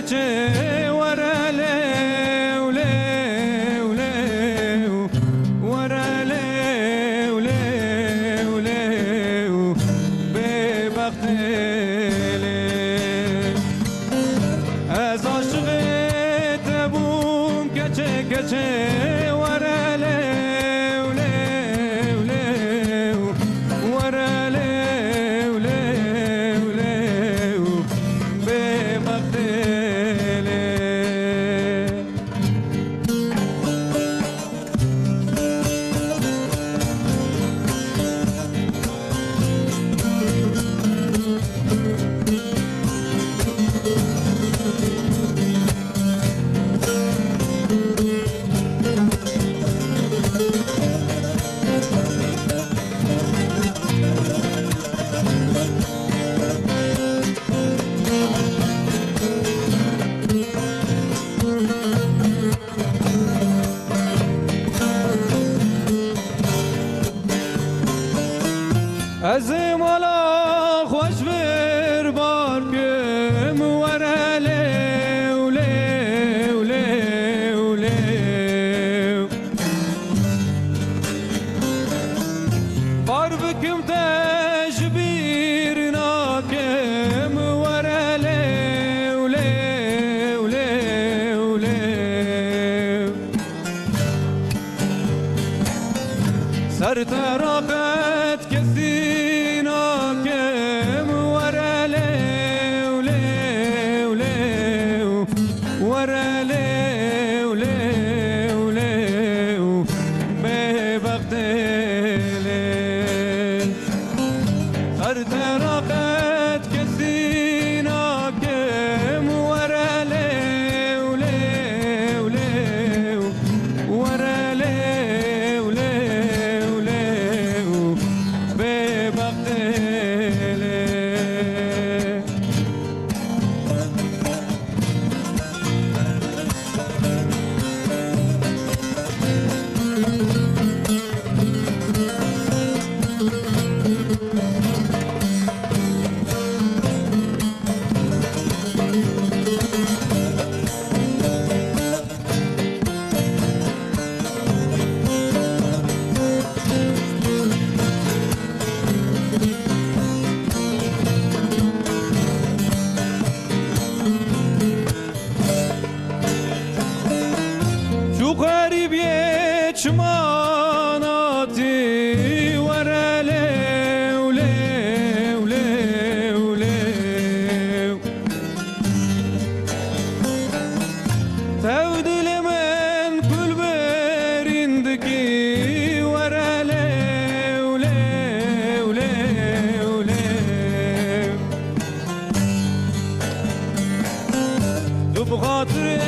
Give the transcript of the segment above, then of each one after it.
keçe ورا ليو ليو ليو ورا ليو ليو ليو ببخت از عاشقت بوم keçe keçe ورا ليو ليو ليو ورا ليو ليو ليو ببخت از مالا خوش بر بار کم ورا لیو لیو لیو لیو بار بکم تشبیر ناکم ورا لیو لیو لیو لیو سر تراقت کسی ورا ليو ليو ليو ببخت ليل صرت راقت كسينا كم ورا ليو ليو ليو ورا ليو ليو ليو ببخت ليل شو غريب يتشماناتي ورا ليو ليو ليو ليو تودي لمن كل برندكي ورا ليو ليو ليو ليو شو بخاطري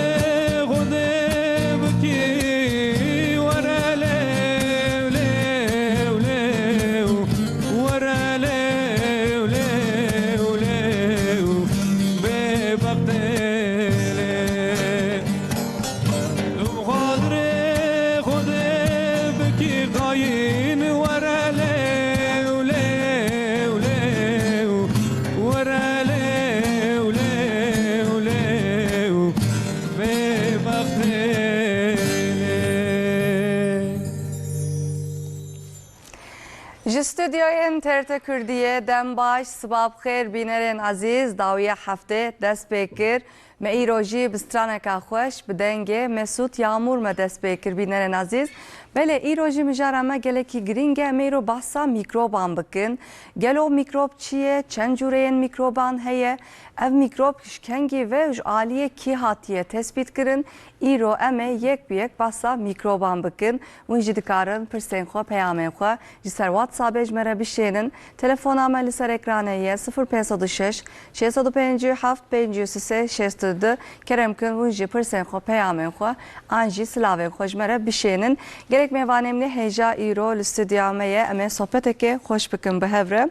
استودیوی TRT کردیه دم باش صبح خیر بینرین عزیز داویه هفته دست بکر ما ایروژی بسترانه که خوش بدنگه مسعود یامور ما دست بکر بینرین عزیز بله ایروژی مجرمه گله کی گرینگه میرو بحثا میکروبان بکن گلو میکروب چیه چند جورین میکروبان هیه ev mikrop şkengi ve aliye ki hatiye tespit kırın iro eme yek biyek basa mikroban bakın unji dikarın pirsen xo peyamen xo jiser WhatsApp ejmere bir şeyinin telefon ameli ser ekraneye 0506 657 536 keremkin unji pirsen xo peyamen xo anji slaven xo ejmere bir şeyinin gerek mevanemli heja iro stüdyameye eme sohbeteke hoş bakın behevre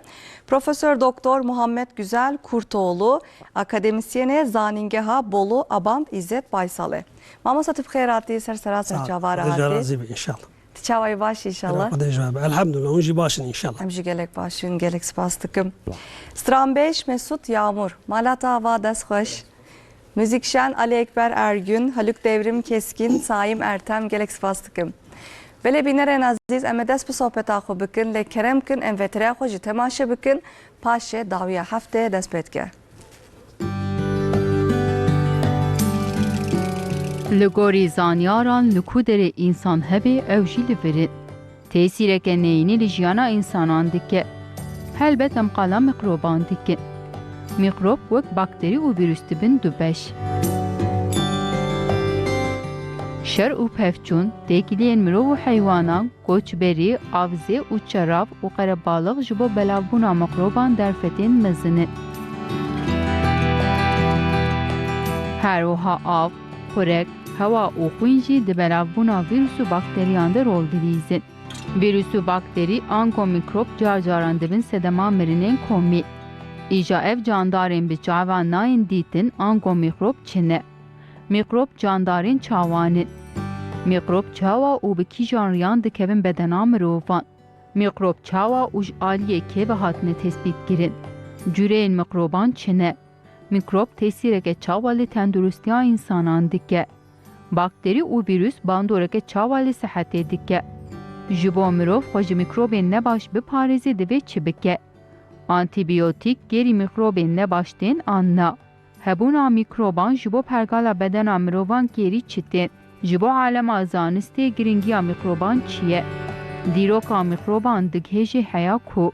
Profesör Doktor Muhammed Güzel Kurtoğlu, akademisyene Zaningeha Bolu Abant İzzet Baysal'e. Mama satıp xeyrati serserat cavara hati. Razı inşallah. Çavay baş inşallah. Elhamdülillah unji başın inşallah. Hemji gelek başın gelek spastıkım. Stram 5 Mesut Yağmur. Malata va des hoş. Müzikşen Ali Ekber Ergün, Haluk Devrim Keskin, Saim Ertem gelek spastıkım. Vele bineren aziz emedes bu sohbet axu bikin, le kerem kin envetere axu ji temaşe bikin, paşe dawiya hafte despetke. Li gorî zanyaran li ku derê însan hebe ew jî li virin. Tesîreke neyînî li jiyana însanan dike. Helbet em qala mikroban dikin. Mikrop wek bakterî û vîrus dibin du beş. Şer û pevçûn, têkiliyên mirov û heywanan, koçberî, avzê û çerav û qerebalix ji bo belavbûna mikroban derfetên mezin in. Her wiha av, xurek, hewa û xwîn jî di belavbûna vîrus û bakteriyan de rol dilîzin. Vîrus û bakterî an ku mikrop car caran dibin sedema mirinên komî. Îja ev candarên bi çavan nayên dîtin an ku mikrop çine. Mikrop candarên çawan in. Mikrop çawa û bi kîjan riyan dikevin bedena mirovan. Mikrop çawa û ji aliyê kê ve hatine tespît kirin. Cüreyên mikroban çine. Mikrop tesîreke çawa li tendurustiya însanan dike. Bakterî û vîrus bandoreke çawa li sehetê dike. Ji bo mirov xwe ji mikrobên nebaş biparêze divê çi bike. Antîbiyotik gerî mikrobên nebaş tên an na. Hebûna mikroban ji bo pergala bedena mirovan gerî çi tên. Ji bo alema zanistê giringiya mikroban çi ye? Dîroka mikroban dighêjê heya ku.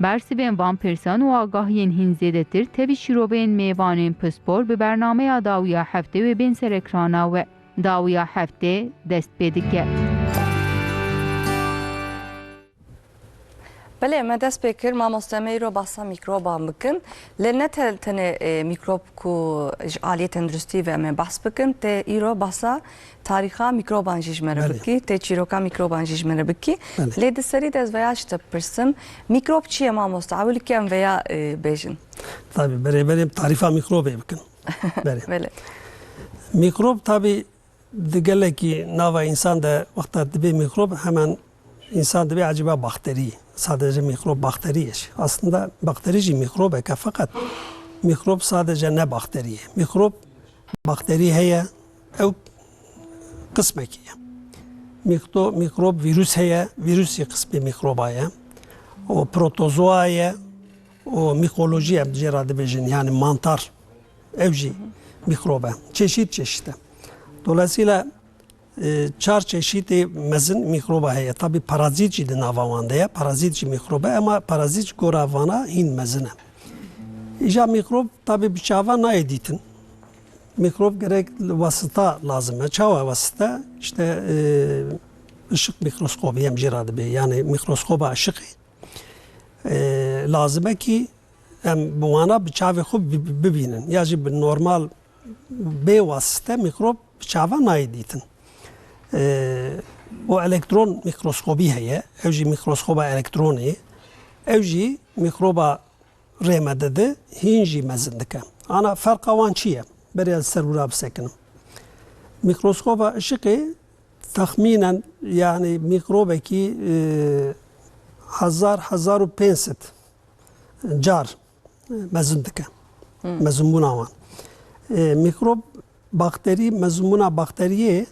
Bersivên vampirsan û agahiyên hîn zêdetir tevî şîroveyên mêvanên pispor bi bernameya dawiya heftê wê bên ser ekrana we. Dawiya heftê dest pê dike. Bele emedes pekir mamosteme ro basa mikroban bikin. Le ne tene mikrop ku aliyê tenduristî ve em bahs bikin te îro basa tarixa mikroban jî ji me re bikî, te çîroka mikroban jî ji me re bikî. Lê di serî de ez veya ji te pirsim, mikrop çi ye mamosta? Ewilî em veya bêjin. Tabii berê tarifa mikrobê bikin. Bele. Mikrop tabii di gelekî nava insan de wexta dibe mikrop hemen insan dibe acaba bakterî. Sadece mikrop bakteriye. Aslında bakteri jî mikrobeke fakat mikrop sadece ne bakteriye. Mikrop bakteri heye ew kısmeki ye. Mikrop virüs heye, virüs ye kısmı mikroba ye. O protozoa ye, o mikoloji em dicera dibêjin yani mantar ew jî mikrobe. Çeşit çeşit. Dolayısıyla çar çeşitli mezin mikroba heye. Tabi parazit jî di nava wan de ye. Parazit jî mikroba ama parazit ji gora vana hîn mezin e. İja mikrop tabi bi çava nayê dîtin. Mikrop gerek vasıta lazım e. Çawa vasıta işte ışık mikroskobu em jî ra dibe. Yani mikroskoba ışık lazım e ki em bi wana bi çavê xwe bibînin. Ya jî bi normal bê vasıta mikrop bi çava nayê dîtin. O elektron mikroskobi heye, ev jî mikroskoba elektronî, ev jî mikroba rême dide, hîn jî mezin dike. Ana ferqa wan çi ye? Berê ez ser wira bisekinim. Mikroskoba ışıkê taxmînen yani mikrobekî 1500 car mezin dike. Mezinbûna wan. Mikrop bakteri mezinbûna bakteriyê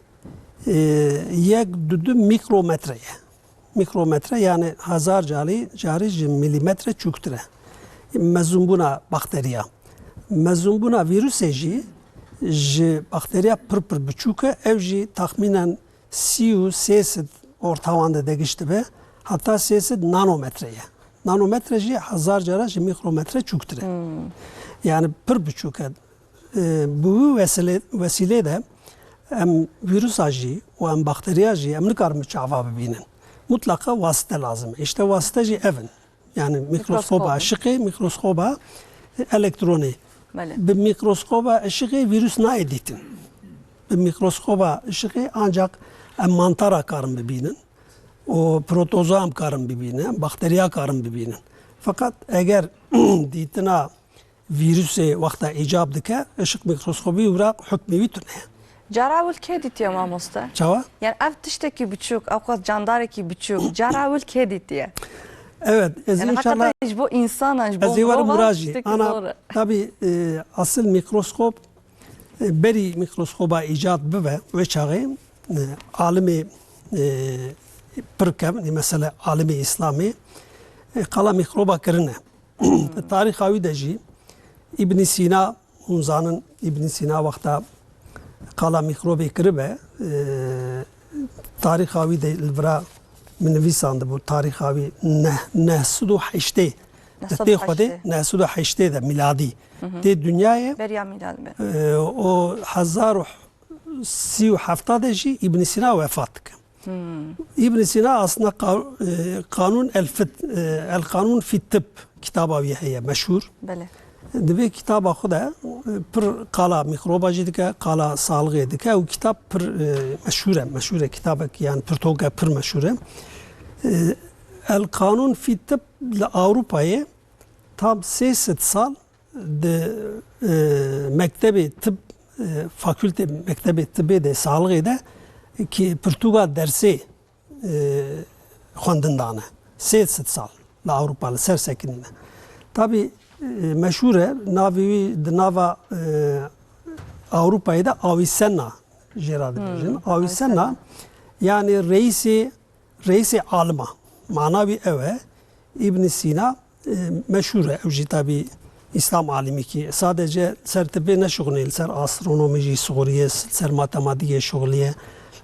yek du mikrometreye. Mikrometre yani 1000 carî ji milimetre çûktir e. Mezumbûna bakteriya. Mezumbûna vîrusê jî ji bakteriya pir biçûk e. Ev jî taxmînen 33 ortawan de digiştibe. Hatta 33 nanometreye. Nanometre jî 1000 cara ji mikrometre çûktir e. Yani pir biçûk e. Bu vesile de em virüsa jî û em bakteriya jî em nikarin bi çava bibînin. Mutlaka vasıta lazım. İşte vasıta jî evin. Yani mikroskoba ışıkê, mikroskoba elektronî. Bi mikroskoba ışıkê virüs nayê dîtin. Bi mikroskoba ışıkê ancak em mantara karin bibînin. O protozoa em karin bibînin, bakteriya karin bibînin. Fakat eğer dîtina virüsê wexta icab dike, ışık mikroskobî wira hukmî wî tune. Caravul kê dîtiye mamosta? Çawa? Yani ev tiştekî biçûk, ew qas candarekî biçûk, caravul kê dîtiye? Evet, yani inşallah. Hatta bu insanın, bu Ana tabii asıl mikroskop beri mikroskoba icat bibe ve çağı alimi pırkem mesela alimi İslami kala mikroba kirine. Tarih avi de jî İbn Sina Hunzanın İbn Sina vakta kala mikrobi kiribe tarih avi de ilvra minvisandı bu tarih avi nehsudu haşte te xwedê nehsudu haşte de miladi te dünyaya Beriya milad be. o 1037 de jî İbn Sina vefat dike. İbn Sina aslında kanun el kanun fi tıp kitaba wî heye meşhur. Bele. Divê kitaba xwe de pir qala mikrobacî dike, qala salgê dike û kitap pir meşhur e kitabek yani pirtoga pir meşhur e. El kanun fi tıp li Avrupayê tam 300 sal di mektebê tıp fakülte mektebê tıbbê de salgê de ki pirtuga dersê xwendin dane. 300 sal li Avrupa li ser sekinîne. Tabii meşhur e navî di nava Avrupayê de Avicenna jêra dibêjin. Avicenna yani reîsê alima. Manavî ew e İbn Sina meşhur e. Ew jî tabii İslam alimi ki sadece ser tıbbê neşuxunê li ser astronomî jî şuxuriye, ser matematîkê şuxuriye,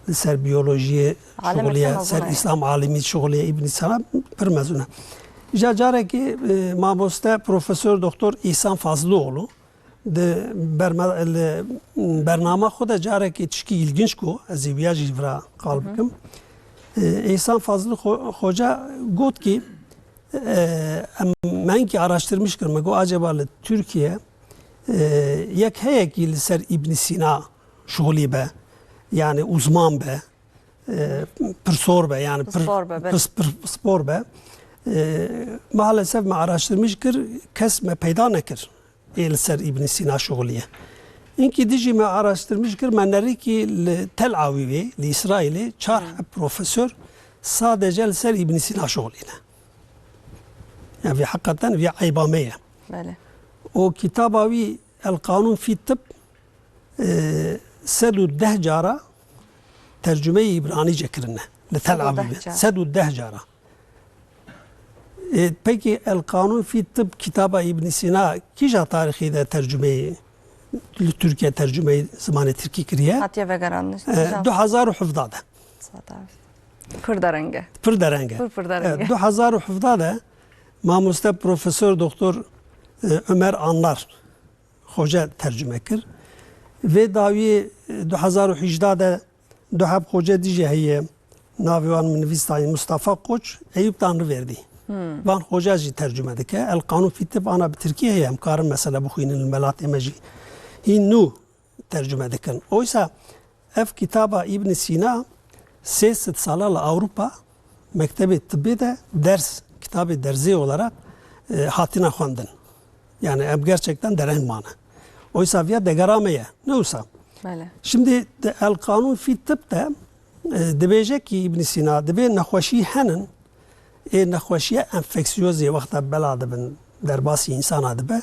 li ser biyolojiyê şuxuriye, ser İslam alimi şuxuriye İbn Sina pir mezun e. Ja carekî mamoste Profesör Doktor İhsan Fazlıoğlu di bername xwe de carekî tişkî ilginç ku ez ê viya jî vira qal bikim. İhsan Fazlı Hoca got ki menki araştırmış kir got acaba li Türkiye yek heyekî li ser İbn Sina şuxulî be yani uzman be pirsor be yani spor be maalesef me araştırmış kir kes me peyda nekir el ser İbn Sina şuxuliye. İnki dijî me araştırmış kir me nerî ki li Tel Avivê li İsrailê çar profesör sadece li ser İbn Sina şuxulîne. Yani hakikaten vi aybame ye. O kitaba wî El Kanun fi Tıp sedû deh cara tercüme-i İbranice kirine li Tel Avivê. Sedû deh cara. Peki El Kanun fi Tıp kitaba İbn Sina kîja tarihî de tercümeyi Türkiye tercümeyi zamanı Türkiye kiriye? Hatiye vegeranmış. 2017 de. Pır derenge. Pır derenge. Pır derenge. 2017 de mamoste Profesör Doktor Ömer Anlar hoca tercüme kir. Ve davi 2018 de duhab hoca diye heye navivan minvistani Mustafa Koç Eyüp Tanrı verdi. Van hoca jî tercüme dike. El Kanun fi Tıp ana bi Tirkiye hem karın mesela bu xwînin melat emejî hin nû tercüme dikin. Oysa ev kitaba İbn Sina 300 sala li Avrupa mektebi tıbbê de ders kitabı derzê olarak hatine xwendin. Yani ev gerçekten dereng mane. Oysa viya degerameye ne olsa. Şimdi El Kanun fi Tıp de dibêje ki İbn Sina dibê nexweşî henin nexweşiya enfeksiyozê wexta bela dibin derbasî insana dibe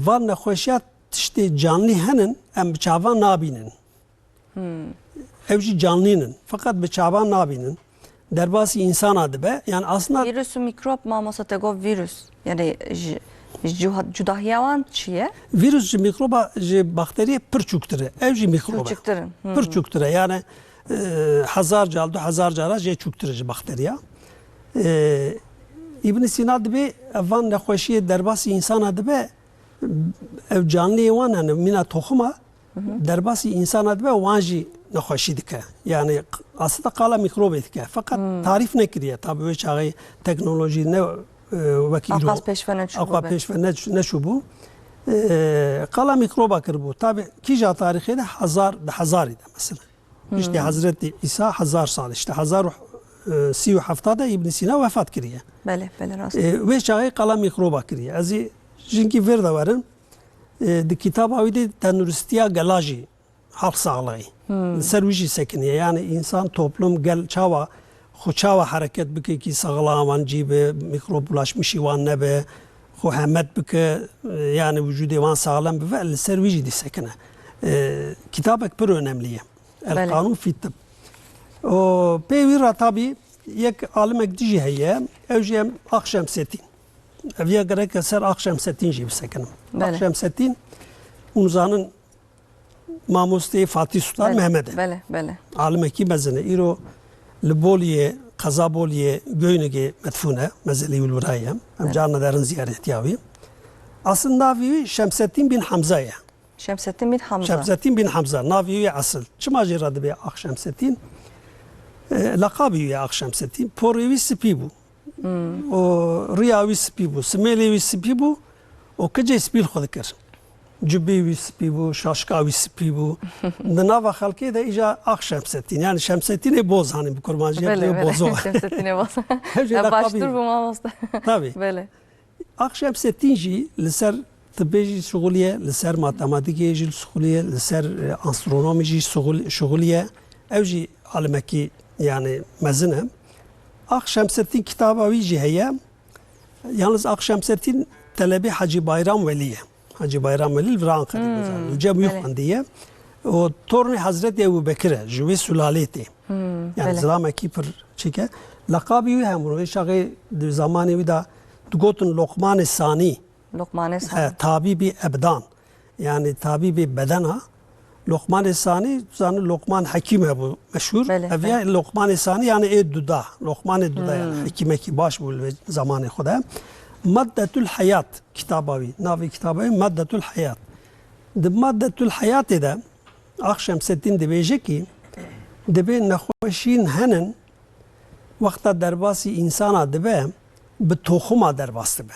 van nexweşiya tiştê canlî henin em bi çavan nabînin. Ew jî canlînin fakat bi çavan nabînin derbasî insana dibe yani aslında virüsü mikrop mamosa tego virüs yani cudahiya wan çiye? Virüs jî mikroba jî bakteriye pir çûktir e. Ew jî mikroba pir çûktir e yani 1000 cal 2000 cara jê çûktir ji bakteriya. İbn Sina dibe van nexweşiyê derbasî insana dibe ev canliyê wan yani mina toxuma derbasî insana dibe wan jî nexweşî dike. Yani aslında qala mikrobê dike. Fakat tarif nekiriye. Tabi wê çaxê teknolojî ne wekî îro aqwa pêşve neçûbû. Qala mikroba kiribû. Tabi kîja tarixê de 1000 de mesela. İşte Hazreti İsa 1000 sal. İşte 1037 İbn Sina vefat kiriye. Bele rast. Wê çaxê qala mikroba kiriye. Ez ê jinekî vir de werin di kitaba wî de tenduristiya gela jî halk sağlığı. Ser wî jî sekiniye. Yani insan toplum gel çawa xwe çawa hereket bike ki sağlam wan cîbe mikrop bulaşmışî wan nebe xwe hemet bike yani vücudê wan sağlam bibe li ser wî jî dîsekine. Kitabek pır önemliye. El Bele. Kanun fi Tıp. O peyvira tabi yek alimek dici heye evjem Akşemseddin. Eviye gerek eser Akşemseddin gibi sekenim. Bele. Akşemseddin Unza'nın mamusteyi Fatih Sultan Mehmet'e. Bele, bele. Alimeki mezene İro Liboliye, Kazaboliye, Göynege metfune mezeli uluraya. Hem canlı derin ziyaret yavi. Aslında navi Şemseddin bin Hamza'ya. Şemsettin bin Hamza. Şemseddin bin Hamza. Navi asıl. Çıma jiradı be Akşemseddin. Lakabi ya Akşemseddin. Porevi sipi bu. O riyavi sipi bu. Smelevi sipi bu. O kece spil xodikir. Cübbevi sipi bu. Şaşkavi sipi bu. Nava halkı da ica Akşemseddin. Yani Şemseddin'e boz hani bu kurmancıya Bele, diyor bele. bozo. Şemsettin'e boz. Hevce lakabi. Baştur bu mamosta. Tabii. Bele. Akşemseddin jî li ser tıbbê jî şuğuliye, li ser matematikê jî şuğuliye, li ser astronomî jî şuğuliye. Ev jî alimekî yani mezin e. Akşemseddin kitaba wî jî heye. Yalnız Akşemseddin telebi Hacı Bayram Veliye. Hacı Bayram Veli li Ankara'da. Cem Yuxandiye. O torni Hazreti Ebu Bekir'e, ji wê sülalê tê. Yani bele. zilamekî pir çike. Lakabî wî hemû. Wê şaxê di zamanê wî da digotin Lokman-ı Sani. Lokman Sani. Tabibi ebdan. Yani tabibi bedena. Lokman-ı Sani, zanı Lokman Hakim e bu meşhur. Bele, Evya Lokman-ı Sani yani duda. Lokman-ı duda yani hekimeki baş bul ve zamanı xuda. Maddetül Hayat kitabavi. Navi kitabavi Maddetül Hayat. De Maddetül Hayat ede Akşemseddin dibêje ki dibe nexweşîn henin vakta derbasî insana dibe bi toxuma derbas dibe.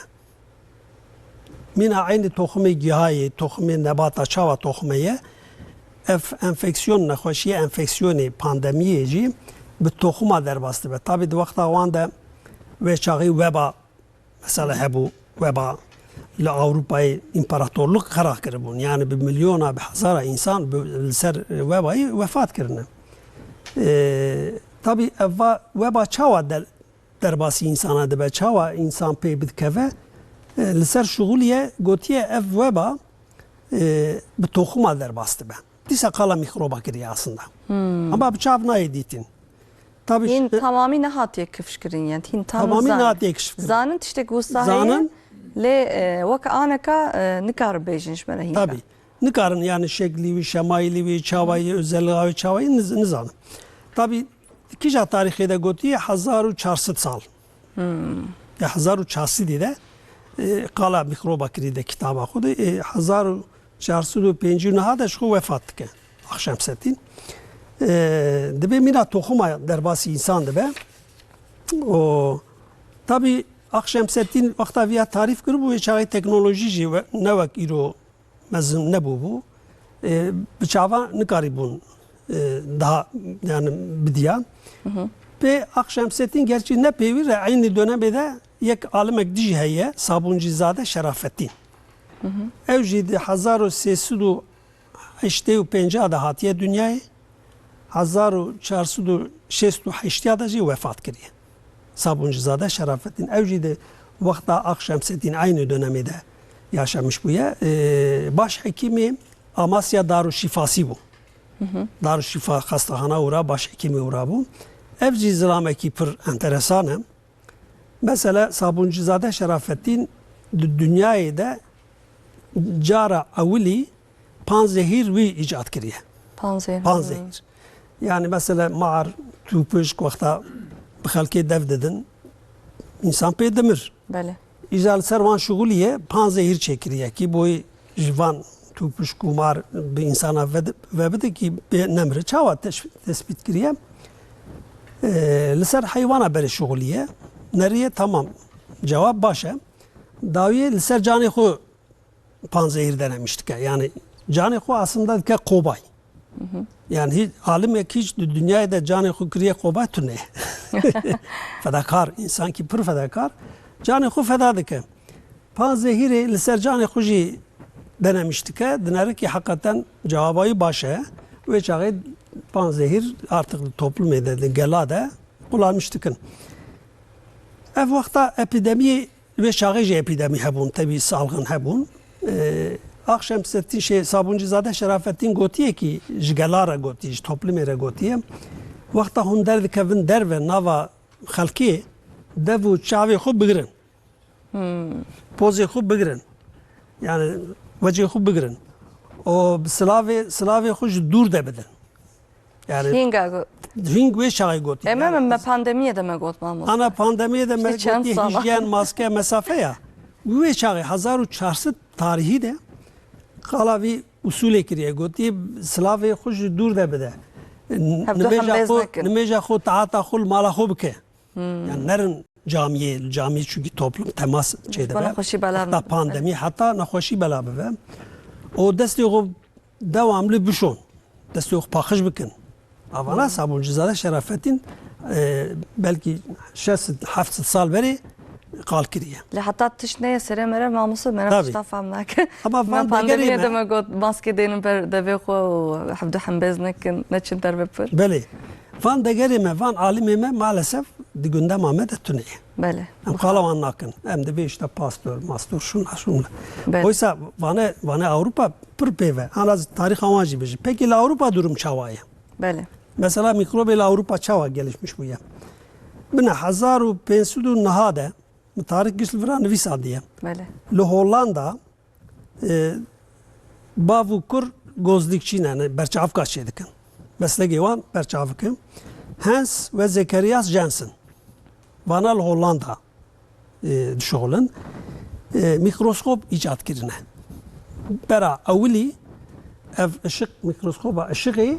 Mina aynı toxumê gihayê, toxumê nebata çawa toxumeye ev enfeksiyon nexweşiye enfeksiyonê pandemiyê jî bi toxuma derbas dibe. Tabi di wexta wan de vê çaxî weba mesela hebû weba li Avrupayê imparatorluk xera kiribûn. Yani bi milyona bi hezara insan li ser webayê vefat kirine. Tabi ev weba çawa derbasî insana dibe, çawa insan pê bidikeve li ser şuğuliye gotiye ev weba bi toxuma derbas dibe. Dîsa qala mikroba kiriye aslında. Ama bi çav nayê dîtin. Tabi Hin tamamı ne hatiye kıfşkirin yani. Hin tamamı natiye kıfşkirin. Zanın tiştek gustahiye. Zanın Le vaka anaka nikar bejinş bana hin. tabi. Nikarın yani şekli, şemaili ve çavayı, özelliği ve çavayı nizanı. Tabi kişa tarihide gotiye 1400 sal. Ya 1400 de qala mikroba kiride kitaba xudu 1405 nehada şu vefat ke Akşemseddin. Dibe mina toxuma derbasi insan dibe. O tabi Akşemseddin vakta viya tarif kır bu çağı teknoloji ji ne vak iro mezun ne bu bıçava nikaribun daha yani bidiyan. Ve Akşemseddin gerçi ne pevir aynı dönemde de yek alimek dij heye Sabuncizade Şerafettin. Ev jî 1385 da hatiye dünyayê 1468 da jî vefat kiriye. Sabuncizade Şerafettin. Ev jî de vakta Akşemseddin aynı dönemde yaşamış bu ya. Baş hekimi Amasya Darüşşifası bu. Darüşşifa hastahana uğra, baş hekimi uğra bu. Ev jî zilamekî pir enteresan e. Mesela Sabuncizade Şerafettin dünyayê de cara evlî panzehîr wî icat kiriye. Panzehîr. Yani mesela mar tûpişk vakta bi xelkê dev didin insan pê dimir. Bele. İca li ser wan şuğuliye panzehîr çêkiriye ki boy ji van tûpişk û mar bi insana vebide ki nemre çawa tespit kiriye. Li ser heywana berê şuğuliye neriye tamam cevap baş e. Dawiye li ser canê xwe panzehîr denemiştik. Yani canê xwe aslında dike kobay. Yani hiç alim hiç dünyaya da canê xwe kiriye kobay tune. Fedakar insan ki pir fedakar canê xwe feda dike. Panzehîrê li ser canê xwe jî denemiştik. Dineri ki hakikaten cevabı baş e. Ve çağı panzehîr artık toplum edildi gelade kullanmıştık. Ev vakta epidemi ve çağı epidemi hebun tabi salgın hebun. Akşemseddin şey Sabuncuzade Şerafettin gotiye ki jgelara gotiye, toplumere gotiye. Vakta hon derdikevin derve nava xelki devu çavê xwe bigirin. Pozê xwe bigirin. Yani vecê xwe bigirin. O silavê xwe ji dûr de bidin. Yani Hinga. hing wê çaxê gotiye. Emre me pandemiye de me gotmam. Ana pandemiye de me çend gotiye sala. hijyen, maske, mesafe ya. Wê çaxê 1400 tarihî de qala vî usulê kiriye gotiye silavê xwe ji dûr de bide. Nimêja xwe taata xwe li mala xwe bike. Yani nerin camiye çünkü toplum temas şeyde Bana hoşi bela hatta pandemi hatta naxweşî bela bibe. O destê xwe devamlı bişon. Destê xwe paxij bikin. Avana Sabuncuzade Şerafettin belki 6-7 sal berê qal kiriye. Le hatta tişneye sere mere mamusu mera Tabii. pişta famnak. Ama Me van pandemiye degerî de me. me got maske denin per devê xwe û hevdû hembêz nekin neçin derve pir. Belê. Van degerê me, van alîmê me maalesef di gundema me de tune ye. Bele. Em qala wan nakin. Em dibe işte pastör, mastör, şunla. Belê. Oysa vane Avrupa pir pêve. Anaz tarîxa wan jî bêje. Peki li Avrupa durum çawa ye? Bele. Mesela mikrobê li Avrupa çawa gelişmiş bûye. Bine 1509 de tarih gişt li vira nivîsa diye. Bele. Li Hollanda bav û kur gozdîkçî ne berçavka çê dikin. Meslekê wan berçavik in. Hans ve Zekerias Jensen. Vana li Hollanda dişoğulin. Mikroskop icat kirine. Bera ewilî ev ışık mikroskoba ışığı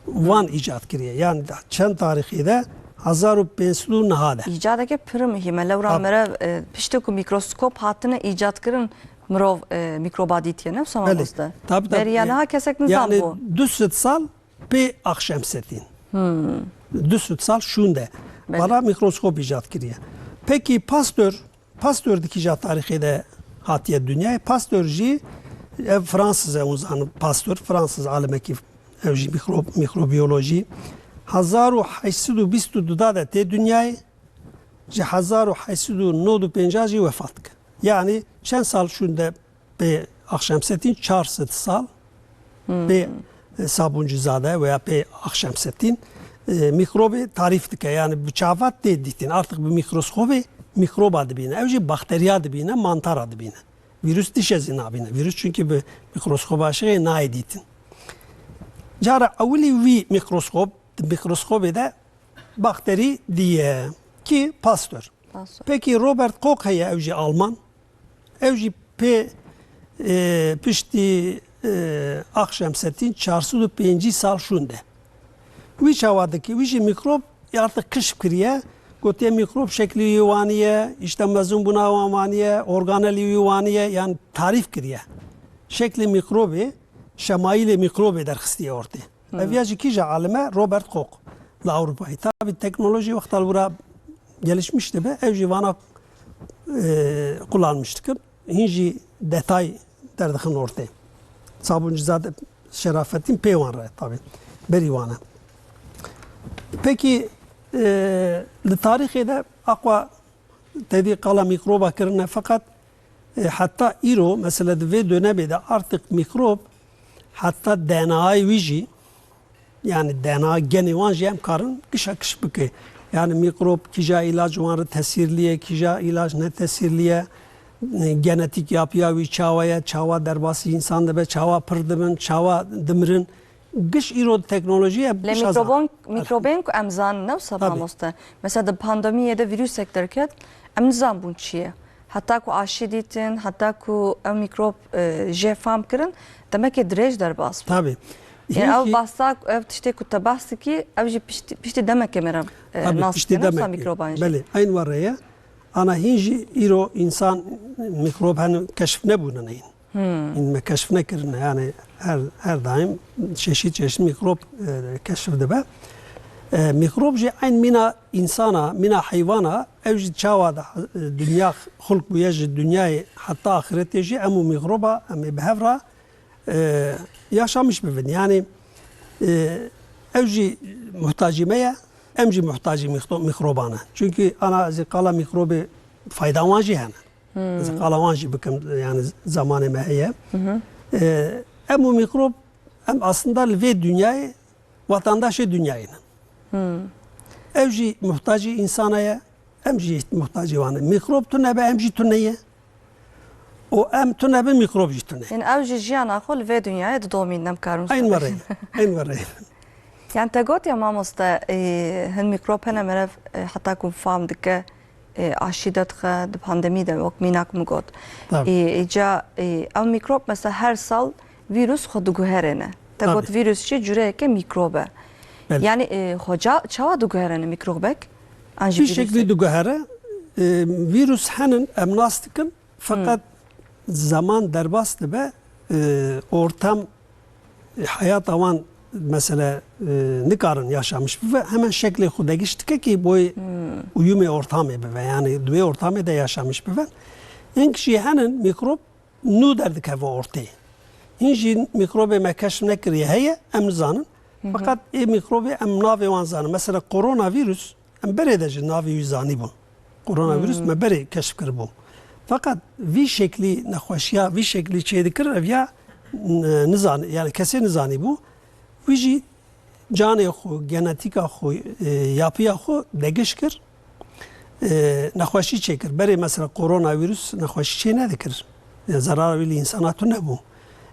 van icat kiriye. Yani çend tarihî de 1509 de. İcadeke pir mühim e. Lewra mere piştê ku mikroskop hatine icat kirin mirov mikroba dîtiye ne sama Belê. boste. Tabii, Beriyana kesek nizam Yani bu. 200 sal pê Akşemseddin. 200 sal şunde. Belê. Bana mikroskop icat kiriye. Peki Pastör dikicat tarihî de hatiye dünyaya. Pastör jî ev Fransız uzanı Pastör, Fransız alimekî ev jî mikrobiyoloji. 1822 de tê dünyayê ji 1895 jî vefat kir. Yani çend sal şunde pê Akşemseddin 400 sal pê Sabuncuzade veya pê Akşemseddin mikrobê tarîf dike. Yani bi çavat tê dîtin. Artık bi mikroskopê mikroba dibîne. Ew jî bakteriya dibîne, mantara dibîne. Virüs dişezî nabîne. Virüs çünkü bi mikroskoba şeğê nayê dîtin. Cara ewilî wî mikroskopê de bakteri diye ki Pastör. Peki Robert Koch heye ew jî Alman. Ew jî pê piştî Akşemseddin 405 sal şunde. Wî çawadekî wî jî mikrop artık kışf kiriye. Gotiye mikrop şekli yuvaniye, işte mezun buna vaniye, organeli yuvaniye yani tarif kiriye. Şekli mikrobi, şemaili mikrobi derxistiye ortaya. Eviyacı kija alime Robert Koch. La Avrupa'yı. Tabi teknoloji vaktal bura gelişmişti be. Evci vana kullanmıştık. Hinci detay derdikin ortaya. Sabuncuzade Şerafettin peyvanra tabi. Berivana. Peki tarihê de akwa tevî qala mikroba kirine fakat hatta îro mesela di vê dönemê de artık mikrop hatta DNA'yı wî jî yani DNA genê wan jî em karin kişa kiş bike. Yani mikrop kîja ilaç wan re tesîrliye, kîja ilaç ne tesîrliye, genetik yapıya wî çawaya, çawa derbasî insan dibe, çawa pir dibin, çawa dimirin. Giş îro teknolojiye Le mikrobên ku em zanin ne sabah moste. Mesela de pandemiye de virüsek derket em nizam bûn çi ye. Hatta ku aşî dîtin, hatta ku ev mikrop jê fam kirin demekê dirêj derbas. Tabii. Yani ev bahsa ev tiştê ku te bahs dikî ev jî piştî demekê me re nas dike mikroban jî. Belê, aynı varaya ana hinci îro insan mikrop hani keşf nebûne neyin. İnme keşf nekirine yani her daim çeşit mikrop keşf dibe. Mikrop jî aynı mina insana, mina hayvana ev jî çawa da dünya xulk bûye ji dünyayê hatta ahiretê jî em û mikroba em ê bi hev re yaşamış bibin. Yani ev jî muhtacî me ye, em jî muhtacî mikrobane. Çünkü ana zî qala mikrobê fayda wan jî hene. Qala wan jî bikim yani zamanê me heye. Em o mikrop em aslında ve dünyayı vatandaşı dünyayının. Ev jî muhtacı insanaya, em jî muhtacı vanı. Mikrop tu nebe em jî tu neye. O em tu nebe mikrop jî tu ne. Yani ev jî jiyana xwe li vê dünyayê didomîn nem karim. Aynı var aynı var. Yani te got ya mamoste hin mikrop hene merev heta ku fam dike aşî de dixe di pandemî de wek mînak min got. Îca ev mikrop mesela her sal vîrus xwe diguherêne. Te got vîrus jî cüreyeke mikrob e. Yani hoca çawa diguherêne mikrobek? Bir şekilde diguhere. Virüs henin em nas dikin fakat zaman derbas dibe ortam hayat avan mesela nikarın yaşamış ve hemen şekli xuda geçtik ki boy uyumu ortamı be yani duy ortamı da yaşamış be. En kişi henin mikrop nu derdik hava ortaya. İnci mikrobe mekeşf nekriye heye em zanın. Fakat mikrobe em navi wan zanın. Mesela koronavirüs em beredeci navi yüzani bu. Koronavirüs me bere keşf kir bu. Fakat vi şekli nexweşiya vi şekli çedikir evya nizan yani kesin nizani bu. Vîjî canê xwe, genetika xwe, yapıya xwe degiş kir, nexweşî çêkir. Berê mesela koronavirüs nexweşî çê nedikir. Zarara wî li insana tu nebû.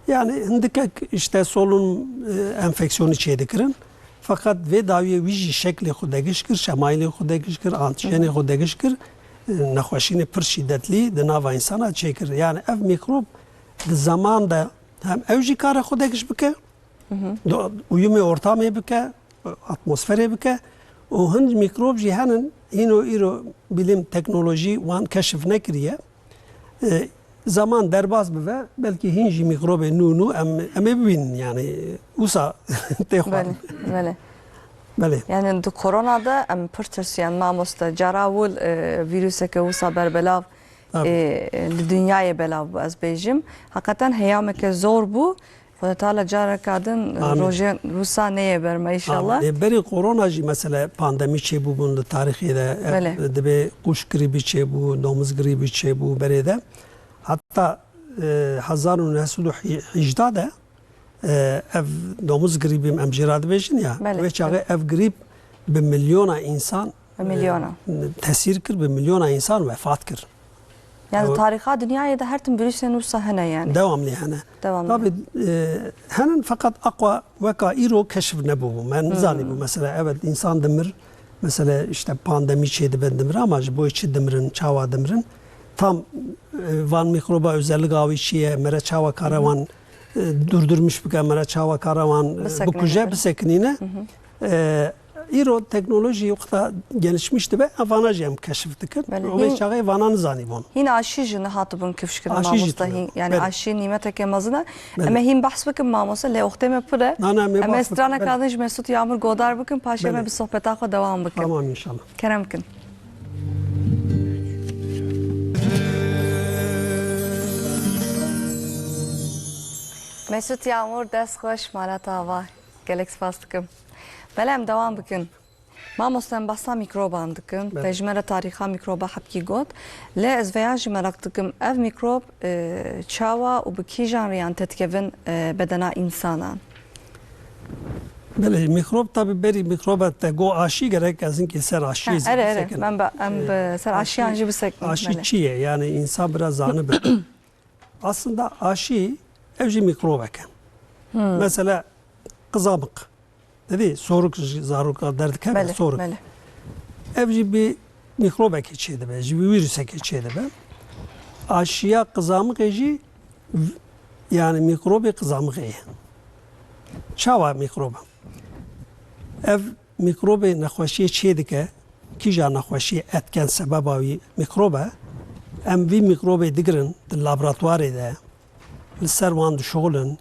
Yani hindikek işte solunum enfeksiyonu çê dikirin. Fakat vê dawiyê wî jî şeklê xwe degiş kir, şemayilê xwe degiş kir, antijenê xwe degiş kir, nexweşînê pir şîddetlî di nava insana çêkir. Yani ev mikrop di zaman da hem ew jî kare xwe degiş bike, uyumu ortamı bike, atmosfere bike. O hınc mikrop jî henin îro bilim teknoloji wan keşif nekiriye. Zaman derbas bibe belki hinci mikrobe nû em ê bibînin yani wisa tê xwe. Bele. Yani du koronada em pir tirsiyan mamoste cara wil vîruseke wisa berbelav li dünyayê belav bu ez bêjim. Hakikaten heyameke zor bû. Xuda Teala careka din rojên Rûsa neyê berme inşallah. Berê korona jî mesela pandemî çêbû bûn li tarîxê de dibe quş grîbî çêbû, domuz grîbî çêbû berê de. Hatta 1918 de ev domuz grîbî em jî radibêjin ya. Wê çaxê ev grîb bi milyona insan tesîr kir, bi milyona insan vefat kir. Yani tariha dünyayê de her tim virüsên wisa hene yani. Devamlı hene. Tabii henin fakat akwa veka îro keşif nebû. Ben zanîbû mesela evet insan dimir mesela işte pandemi çêdi ben dimir ama ji bo çi dimirin çawa dimirin tam van mikroba özellik avî çiye mere çawa karavan durdurmuş bike mere çawa karavan bikuje bisekinîne. İro teknoloji yokta gelişmişti ve avanaj hem keşif dikir. O ve çağı vanan zanibon. Yine aşı jini hatibun kifşkir mamosta yani aşı nimeteke mazına. Ama him bahs bikim mamosta le oxteme pire. Ama strana kadınç Mesut Yağmur Godar bikim paşeme bir sohbet akwa devam bikim. Tamam inşallah. Keremkin. Mesut Yağmur dest hoş malat hava. Gelek spas dikim. Belem devam bikin. Mamostan bahsa mikroban dikim. Pejmere tariha mikroba hapki got. Le ez veya jî merak dikim ev mikrop çawa û bi kîjan riyan tetkevin bedena insanan. Bele mikrop tabi beri mikroba te go aşı gerek azın ki ser aşı. Evet ben ser aşıyan jî bisekim. Aşı çiye yani insan biraz zanı bir. Aslında aşı evci mikrobeke. Mesela kızamık. Dedi soruk zaruk derdik hep soruk. Evci bir mikrobe geçiydi be, bir virüse geçiydi be. Aşıya kızamık eci yani mikrobe kızamık eci. Çava mikroba. Ev mikrobe nexweşiye çêdike, kîja nexweşiye etken sebebawi mikrobe, em vî mikrobê digirin di laboratuwarê de, li ser wan dişolin,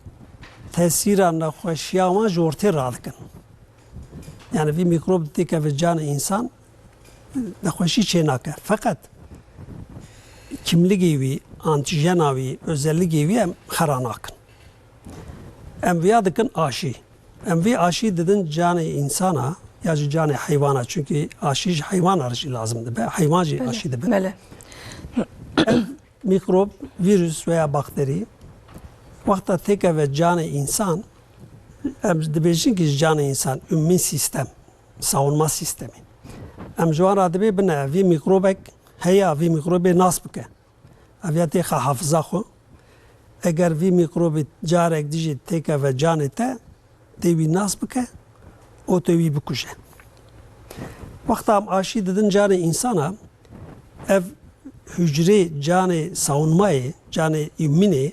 tesîra nexweşiya wan ji ortê radikin. Yani bir mikrop dike ve canı insan nexweşî çê nake. Fakat kimlikê wî, antijena wî, özellikê wî em xera nakin. Em viya dikin aşı. Em vî aşı didin canı insana ya ji canı hayvana çünkü aşı ji hayvana jî lazım dibe. Hayvan jî aşı dibe. Mikrop, virüs veya bakteri Vakta teke ve canı insan, dibêjin ki canı insan, ümmi sistem, savunma sistemi. Em ji wan re dibê bine vî mikrobek heya vî mikrobê nas bike. Ev ya têxa hafıza xwe. Eger vî mikrobê carek dijî têke ve canê te, tê wî nas bike, o tê wî bikuje. Vakta em aşî didin canê insana, ev hücre canê savunmayê, canê îmînê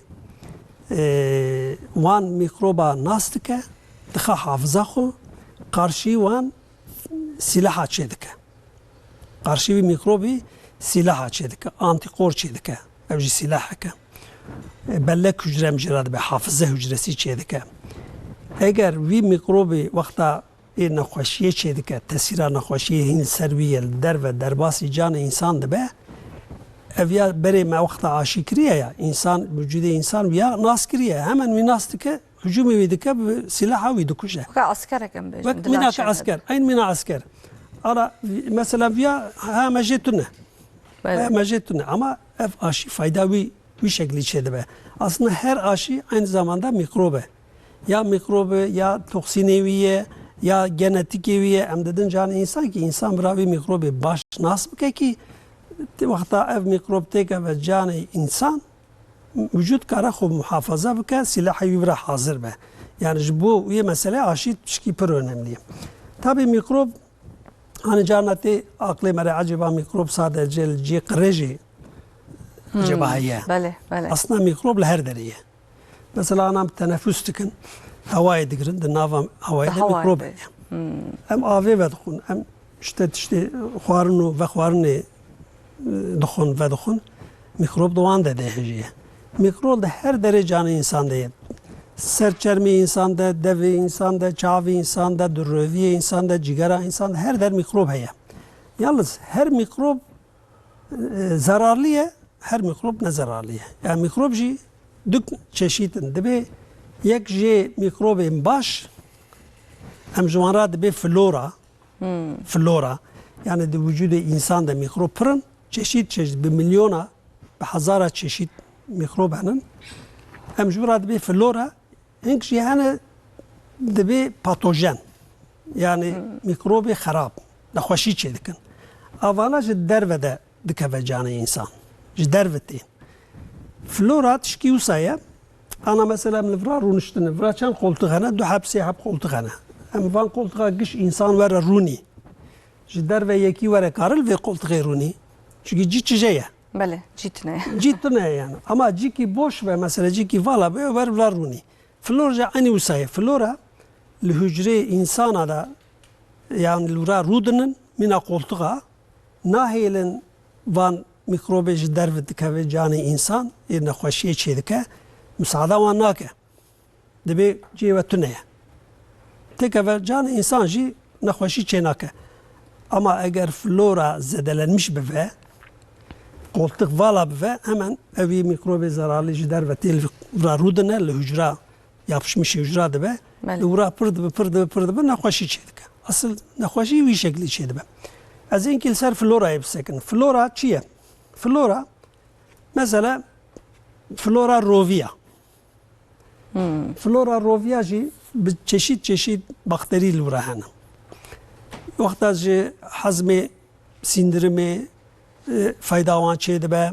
wan mikroba nas dike, dixe hafıza xwe, qarşî wan silaha çê dike. Qarşî vî mikrobî silaha çê dike, antikor çê dike. Ev jî silaheke. Bellek hücrem jî re dibe, hafıza hücresî çê dike. Eger vî mikrobî wexta nexweşiyê çê dike, tesîra nexweşiyê hîn ser wî ye li derve derbasî canê însan dibe, ev ya berê me wexta aşî kiriye ya, însan, vücudê însan ya nas kiriye, hemen wî nas dike, hücumê wî dike, bi silaha wî dikuje. Weka askerek em bêjin. Wek mînaka asker, eyn mîna asker. Ara mesela ya ha me jê tune. Me jê tune ama ev aşî fayda wî şeklî çê dibe. Aslında her aşî aynı zamanda mikrobe. Ya mikrobe ya toksînê wî ye ya genetikê wî ye. Em didin canê insan ki insan bira vî mikrobê baş nas bike ki wexta ev mikrop têke ve canê insan vücut kara xwe muhafaza bike, silahê wî bira hazır be. Yani ji bo wê mesele aşî tişkî pir önemli. Tabii mikrop hani canetê aklê me re acaba mikrop sadece li cê qirê jî acaba heye. Bele, bele. Aslında mikrop li her derê ye. Mesela anam teneffüs dikin, hewayê digirin, di nava hewayê de mikrop heye. Em avê vedixwin, em işte xwarin û vexwarinê dixwin vedixwin, mikrop di wan de dehêjiye. Mikrop di her derê canê însan de ye. Serçermê însan de, devê însan de, çavê însan de, di röviyê însan de, cigara însan de, her der mikrop heye. Yalnız her mikrop zararlı ye, her mikrop ne zararlı ye. Yani mikrop jî du çeşitin. Dibe yek jê mikrobên baş, em ji wan re dibe flora. Flora. Yani di vücudê însan de mikrop pirin, çeşit bi milyona, bi hezara çeşit mikrop henin. Em ji wan re dibe flora, hink jî hene dibe patojen. Yani mikrobê xerab, nexweşî çê dikin. Avana ji derve de dikeve canê însan. Ji derve tê. Flora tişkî wisa ye. Ana mesela em li vira rûniştine, vira çend koltuk hene, du heb sê heb koltuk hene. Em van koltuğa giş însan were rûnî. Ji derve yekî were karil vê koltuğê rûnî. Çünkü cî çije ye. Bele, cîtine. Cîtine yani. Ama cîkî boş ve mesela cîkî vala be wer vira rûnî. Flora jî aynı wisa ye. Flora li hücrê insana da yani li vira rûdinin mîna koltuğa nahêlin van mikrobê ji derve dikeve canê însan ê nexweşiyê çê dike, misada wan nake. Dibe cî ve tune ye. Têkeve canê însan jî nexweşî çê nake. Ama eğer flora zedelenmiş bibe, koltuk vala bibe, hemen evî mikrobê zararlı ji derve tê li vira rûdine, li hücra yapışmış hücra dibe, li vira pir dibe, nexweşî çê dike. Asıl nexweşî wî şeklî çê dibe. Ez ên li ser florayê bisekin. Flora çi ye? Flora, mesela flora rovia. Flora rovia jî bi çeşit bakterî li vira hene. Wexta ji hezmê, sindirimê fayda wan çê dibe.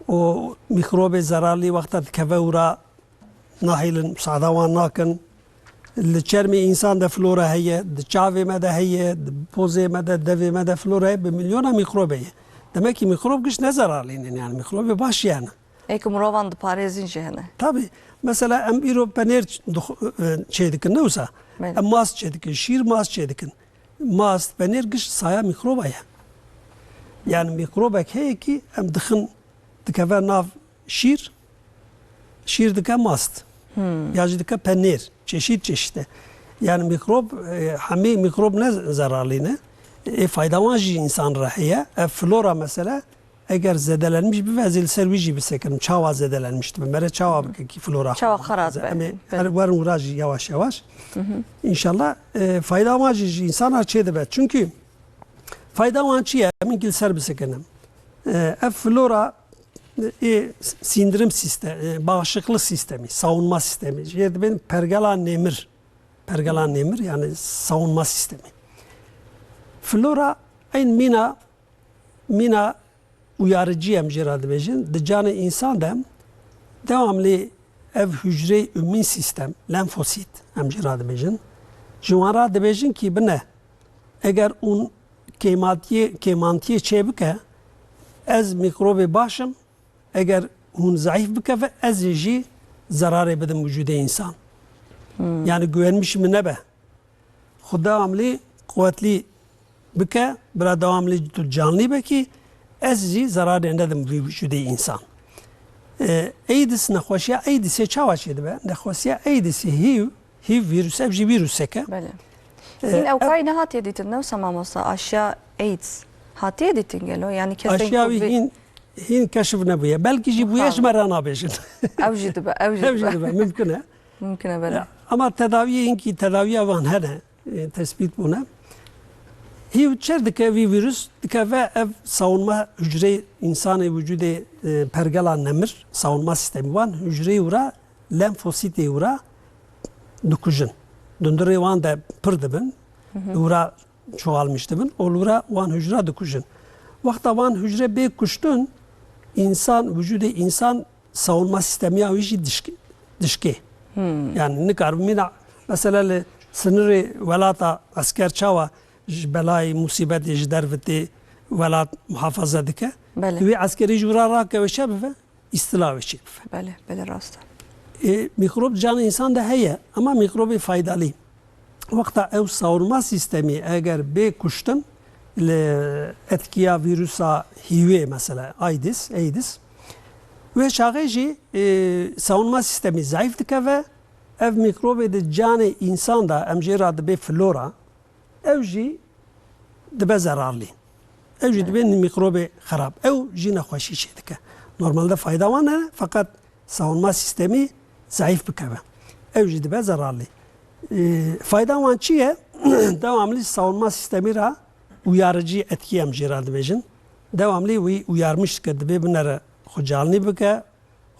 O mikrobê zararlî wexta dikeve wira nahêlin misada wan nakin. Li çermê însan de flora heye, di çavê me de heye, di pozê me de, devê me de flora heye, bi milyona mikrobê ye. Demek ki mikrop giş ne zararlıyın yani mikrobê baş yani. Eke mirovan diparêzin jî hene. Tabii. Mesela em îro penêr çê dikin ne wisa? Em mas çê dikin, şîr mas çê dikin. Mas, penêr giş saya mikroba ye. Yani mikrobek heye ki em dixin dikeve nav şîr, şîr dike mast. Ya jî dike penêr, çeşit. Yani mikrop, hemî mikrop ne zararlıyın? Fayda wan jî insan re heye. Flora mesela eğer zedelenmiş bir vezil ser jî bisekirim. Çawa zedelenmişti. Mere çawa bike ki flora. Çawa xarab be. Her warın urajî yavaş. İnşallah fayda wan jî insana çê dibe. Çünkü fayda wan çi ye? Min ser bisekirim. Flora sindirim sistemi, bağışıklık sistemi, savunma sistemi. Yani benim pergala nemir yani savunma sistemi. Flora aynı mina uyarıcı emcira dibêjin di canê insan de devamlı ev hücre ümmin sistem lenfosit emcira dibêjin ji wan re dibêjin ki bine eger un kêmantiye çê bike ez mikrobê başim eger hûn zayıf bike ve ez jî zararê bidim vücudê insan. Yani güvenmiş mi nebe? Xwe devamlı kuvvetli bike bira devamlı tu canlî be ki ez jî zararê nedim vücudê insan. AIDS nexweşiya AIDSê çawa çê dibe? Nexweşiya AIDSê HIV virüs ev jî virüseke. Bele. Hîn ewkayî nehatiye dîtin ne mamosta aşya AIDS hatiye dîtin gelo yani kesin Aşyavi hîn keşif nebûye. Belkî jî bûye ji me re nabêjin. ev jî dibe ev jî Ev jî dibe dibe mümkün e. mümkün e bele. Ama tedaviye hinkî tedaviya van hene tespit bûne. HIV çer dike vî virüs dikeve ev savunma hücre insanê vücudê pergela nemir savunma sistemi wan hücreyê wira lenfositê wira dikujin. Dundirê wan de pir dibin. Wira çoğalmış dibin. Ol wira wan hücre dikujin. Wexta wan hücre bê kuştin insan vücudê insan savunma sistemiya wî jî dişkê. Yani nikarbimîna mesela li sınırê welata esker çawa ji belayê musîbetê ji dervitê welat muhafaza dike. Bele. Wê eskerî ji wira rakeve çe bibe îstila wê çê bibe. Bele bele rast. Mikrop canê insan de heye ama mikrobê faydalî. Wexta ew savunma sistemî eger bê kuştin li etkiya vîrusa HIVê mesela AIDS wê çaxê jî savunma sistemî zayıf dikeve ev mikrobê di canê insan da em jê ra dibe flora ev jî dibe zararlî. Ev jî dibe mikrobê xerab. Ew jî nexweşî çê dike. Normalde fayda wan hene fakat savunma sistemî zayıf bikeve. Ev jî dibe zararlî. Fayda wan çi ye? Devamlı savunma sistemî ra uyarıcı etki em jê ra dibêjin. Devamlı wî uyarmış dike dibe binere xwe canlî bike,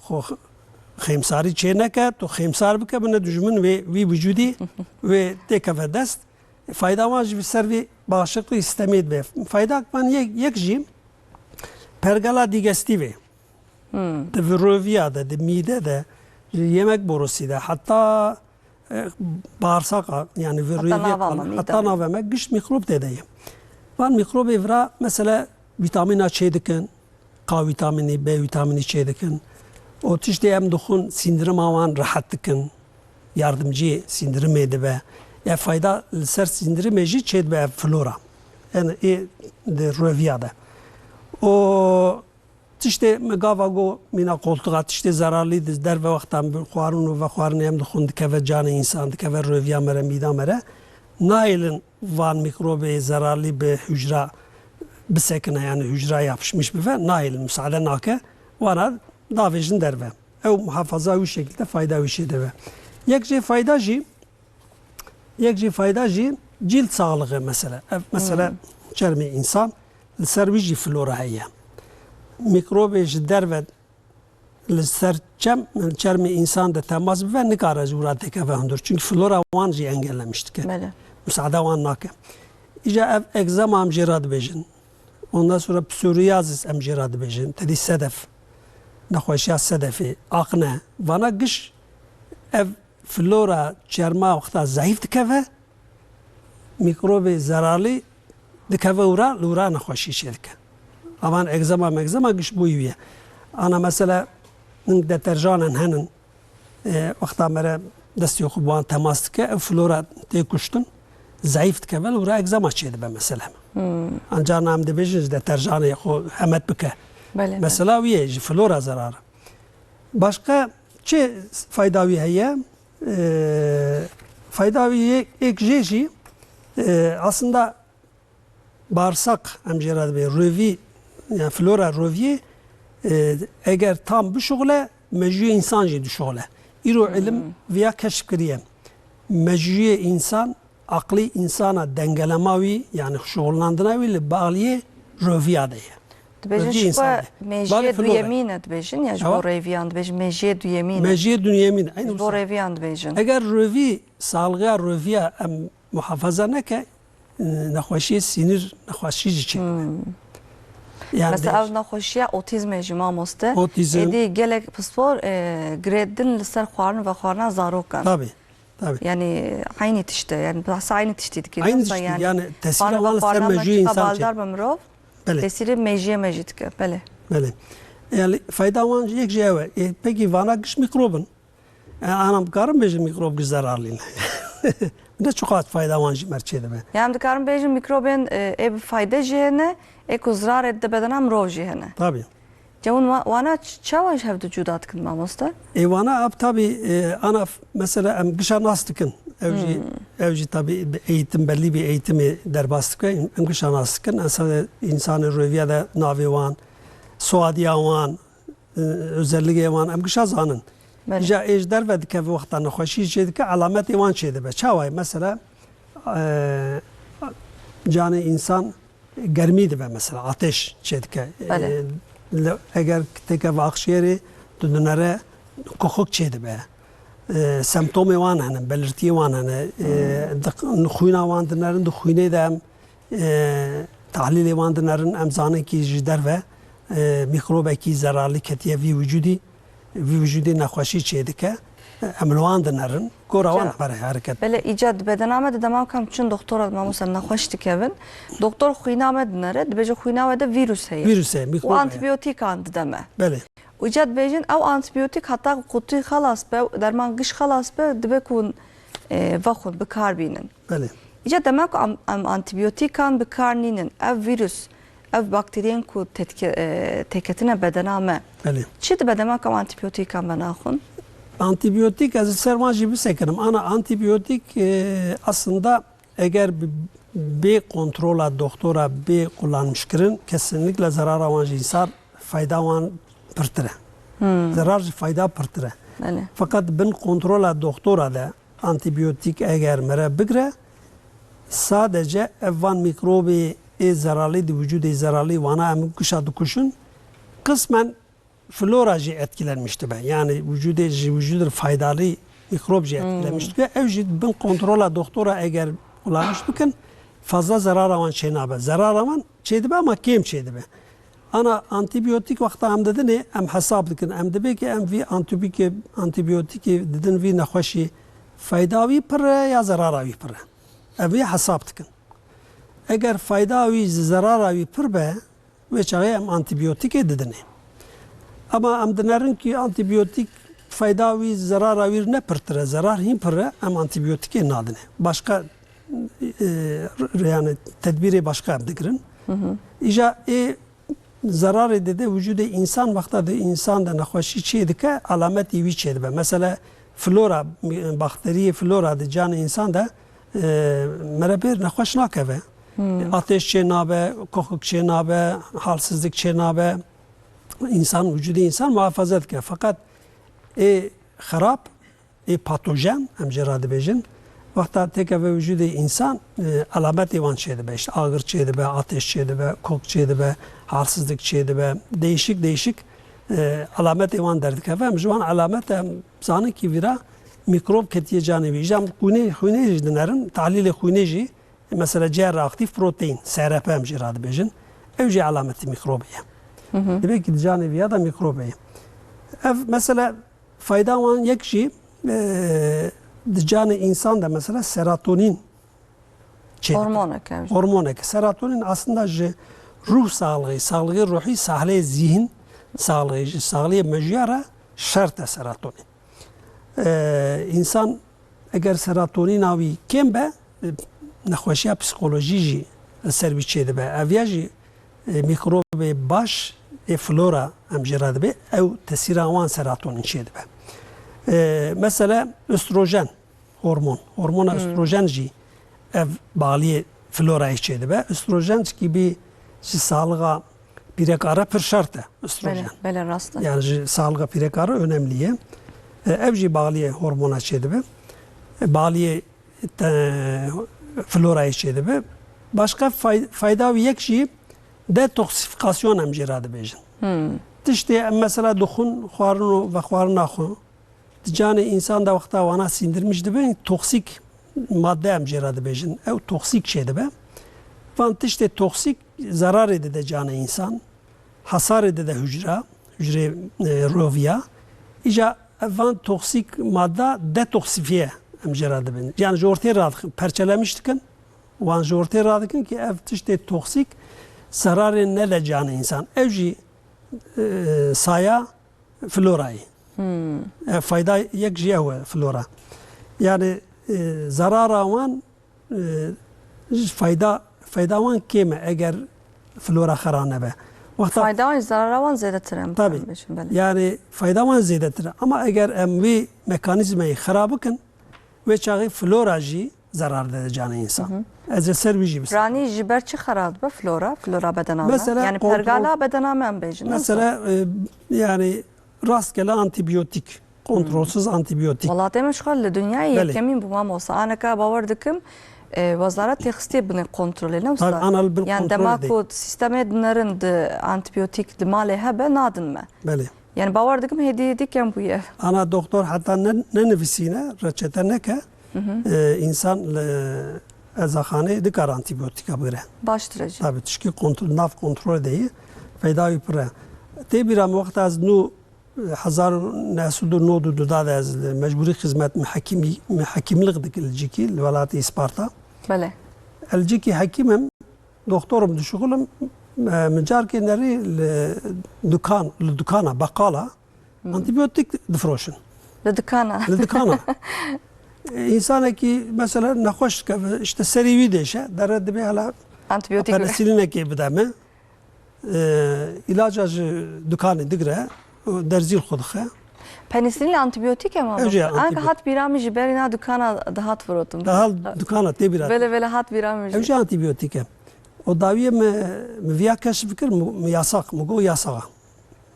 xwe xêmsarî çê neke, tu xêmsar bike bine dijmin wê vücudî wê têkeve dest. Fayda wan ji ser vê bağışıklık sistemê dibe. Fayda wan yek jî pergela digestîvê. Di roviya de, di mîde de, ji yemek borusî de, hatta bağırsaka yani hatta navemek gişt mikrop de deyim. Van mikrobê vira mesela vitamina çê dikin, K vitamini, B vitamini çê dikin. O tiştê em dixwin sîndirima wan rahat dikin. Yardımcı sindirimê dibe. Ya fayda li ser sîndirimê jî çê dibe ev flora. Yani di roviya de. O tiştê me gava got mîna koltuğa tiştê zararlî di derve wextan xwarin û vexwarinê em dixwin dikeve canê insan, dikeve roviya me re, mîda me re. Nailin van mikrobê zararlî bi hücra bisekine yani hücre yapışmış bive nailin müsaade nake wana davêjin derve. Ew muhafaza wî şekilde fayda wî şê dibe. Yek jê fayda jî cilt sağlığı mesela. Mesela çermê insan li ser wî jî flora heye. Mikrobê ji derve li ser çermê insan de temas bibe nikare ji wira têkeve hundir. Çünkü flora wan jî engellemiş dike. Müsaade wan nake. İja ev egzama em jê ra dibêjin. Ondan sonra psoriasis em jê ra dibêjin. Tedî sedef. Nexweşiya sedefê, akne. Vana giş ev flora çerma wexta zayıf dikeve mikrobê zararlî dikeve wira li wira nexweşî çê dike. Avan egzama giş bûyî ye. Ana mesela deterjanan henin wexta me re destê xwe bi wan temas dike ev flora tê kuştin zayıf dikeve li wira egzama çê dibe mesela. Ancana em dibêjin ji deterjanê xwe hemet bike. Mesela wî ye ji flora zararı. Başka çi fayda wî heye? Fayda wî yek jê jî aslında bağırsak em jê ra dibe revî yani flora roviyê eger tam bişuxile mecûyê insan jî dişuxile. İro ilim viya keşf kiriye. Mecûyê insan aklî insana dengelema wî yani şuxullandina wî li bağliyê roviya de ye. Dibêjin Revî ji insanê. bo Balê mejiyê flora. duyemîn e dibêjin ya ji bo Ewa? rêviyan dibêjin mejiyê duyemîn e. Mejiyê dunyemîn Ji aynı bo wisa. rêviyan dibêjin. Eger revî salgıya reviya em muhafaza neke nexweşiyê sînir nexweşî jî çê. Yani Mesela ev nexweşiya otîzmê jî mamoste. Otîzm. Êdî gelek pispor girêdin li ser xwarin ve xwarina zarokan. tabii. Tabii. Yani aynı tişte yani bahsa aynı tişte dikir. Aynı tiştî, yani tesir alan ser mejiyê insan çê. Baldar be mirov. Belê. Tesiri mejiye mejî dike. Belê. Belê. Yani fayda wan jî yek jî ew e. Pekî vana giş mikrobin. Anam karim bêjin mikrop giş zararlî ne. Ne çok az fayda wan jî merçê dibe. Yani dikarim bêjin mikrobên ê bi fayde jî hene ê ku zirarê di bedena mirov jî hene. Tabii. Cewin wana çawa ji hev cuda dikin mamoste? Vana ab tabii ana mesela em gişa nas dikin. Ev jî tabii eğitim belli bir eğitimi derbas dikin. Em gişa nas dikin. Mesela insanı reviya da navê wan, suadiya wan, özellikle wan em gişa zanin. Belê. Ja êj derve dike vê wexta nexweşî çê dike alametê wan çê dibe. Çawa mesela canê insan germî dibe mesela ateş çê dike. Belê. Eger teke vaxşiyerê tu dinere kokok çê dibe. Semptomê wan hene, belirtiyê wan hene. Xwîna wan dinerin, di xwînê de em tahlîlê wan dinerin, em zanin ki ji derve mikrobekî zerarlî ketiye vî vücudî, vî vücudê nexweşî çê dike. Em li wan dinerin, gora wan bere hereket. Belê îca di bedena me de demam kam çün doktora mamoste nexweş dikevin. Doktor xwîna me dinere dibêje xwîna we de vîrus heye. Vîrusê, û mikrob. antibiyotîkan dide. Belê. Îca dibêjin ew antibiyotîk heta qutî xelas be derman giş xelas be dibe ku vexwe bikar bînin. Belê. İca demek em antibiyotîkan bikar nînin ev vîrus ev bakteriyên ku teketine bedena me. Belê. Çi dibe demek em antibiyotîkan me naxwin? Antibiyotik ez ser wan jî bisekirim. Ana antibiyotik aslında eğer bir kontrola doktora bir kullanmışkirin kesinlikle zarara wan jî sar fayda wan pirtire. Zarar jî fayda pirtire. Belê. Fakat bin kontrola doktora da antibiyotik eğer mere bigre sadece evvan mikrobi zararlı di vücudu zararlı vana em kuşa dikuşun kısmen flora jî etkilenmişti ben. Yani vücudu faydalı mikrop jî etkilenmişti. Ev jî bin kontrola doktora eğer kullanmıştıkken fazla zarar avan çê nabe. Zarar avan çê dibe ama kêm çê dibe. Ana antibiyotik vakta em didin em hesab dikin. Em dibe ki em vî antibiyotik didin vî nexweşî fayda wî pir ya zarara wî pir. Ev vî hesab dikin. Eğer fayda wî zarara wî pir be ve çaxê em antibiyotikê didin. Ama em dinerin ki antibiyotik fayda wî zarara wî ne pirtire, zarar hîn pire em antibiyotikê nadine. Başka yani tedbirê başka em dikirin. İja zararê dide vücuda insan vakta de insan da nexweşî çê dike alametî wî çê dibe. Mesela flora bakteriyê flora de canê insan da merebêr nexweş nakeve. Ateş çê nabe, kokuk çê nabe, halsizlik çê nabe. İnsan vücudu insan muhafaza dike. Fakat xerab, patojen em jê radibêjin. Vakta teke ve vücudu insan alametê wan çê dibe. İşte ağır çê dibe, ateş çê dibe, kok çê dibe, halsizlik çê dibe. Değişik alametê wan derdikeve. Em ji wan alamet em zanin ki vîra mikrop ketiye canê wî. Jî em xwînê jî dinerin, tahlîlê xwînê jî mesela ciğer reaktif protein, SRP em jî radibêjin. Ew jî alameti mikrobê ye. Demek ki canê wî ya da mikrobê ye. Ev mesela fayda wan yek jî di canê insan da mesela serotonin Hormonek. hormonek. Serotonin aslında ji ruh sağlığı, sağlığı ruhi, sağlığı zihin sağlığı, sağlığı meciyara şart e serotonin. İnsan eğer serotonin avi kem be nexweşiya psikolojî jî ser wî çê dibe. Ev ya jî mikrobê baş flora em jê radibe ew tesîra wan serotonin çê dibe. Mesela östrojen hormon. Hormona östrojen jî ev baliyê florayê çê dibe. Östrojen gibi ji sağlığa pîrekara pir şart e östrojen. Belê rast e. Yani ji sağlığa pîrekara önemli ye. Ev jî baliyê hormona çê dibe. Baliyê florayê çê dibe. Başka fayda wî yek jî detoksifikasyon em jê radibêjin. Tiştê em mesela dixwin xwarin û vexwarin naxwin. Di canê însan de wexta wana sîndirmiş dibe toksik madde em jê radibêjin. Ew toksik şê dibe. Van tiştê toksik zararê dide canê însan. Hasarê dide hücrê roviya. İja van toksik madde detoksifiye em jê radibin. Yani ji ortaya radikin. Perçelemiş dikin. Wan ji ortaya radikin ki ev tiştê toksik zararê nede canê însan. Ev jî saya florayê. Fayda yek jî ew e flora. Yani zarara wan fayda wan kêm e eger flora xera nebe. Fayda zarara zêdetir em. Tabii. Yani fayda wan zêdetir. Ama eger em wê mekanîzmayê xera bikin wê çaxê flora jî zarar dide canê însan. Ez ê ser wî jî bisim. Ranî ji ber çi xera dibe flora bedena me? Mesela Yani pergala bedena me em bêjin. Mesela yani rastgele antibiyotik, kontrolsüz antibiyotik. Welatê min xwe li dünyayê Belê. yekemîn bû mamosta. Aneka bawer dikim Wezara Textî bine kontrolê ne Tabii, ana bil yani kontrolê dema deyê. ku sistemê dinêrin di antibiyotik di malê hebe nadin me. Belê. Yani bawer dikim hêdî dikem bûye. Ana doktor hatta ne nivîsîne, reçete neke, insan ezaxanê dikar antibiyotika bigire. Baştir ecî. Tabii tişkî nav kontrol deyî, feyda wî pir e. Tê bîra me wexta ez nû 1992 da ez mecburî xizmet hekîmlik dikim li Cikî, li welatê Îsparta. Belê. El Cikî hekîmim, doktorum dişuxulim, min carkê nerî li dukana, beqala antibiyotik difroşin. Li dikana. Li dukana. İnsanekî mesela nexweş dike, işte serî wî dêşe, dere dibe hala Antibiyotik. penisîlinekê bide me. İlaca ji dukanê digire, derzîl xwe dixe. Penisilin antibiyotik ama. Evce Anka antibiyotik. hat biramî ji berîna dukana dihat firotum. Dahal dukana tê bîra. Vele hat biramî Ev ji. jî antibiyotik e. O dawiye me viya keşif kir mi yasak, mi go yasağa.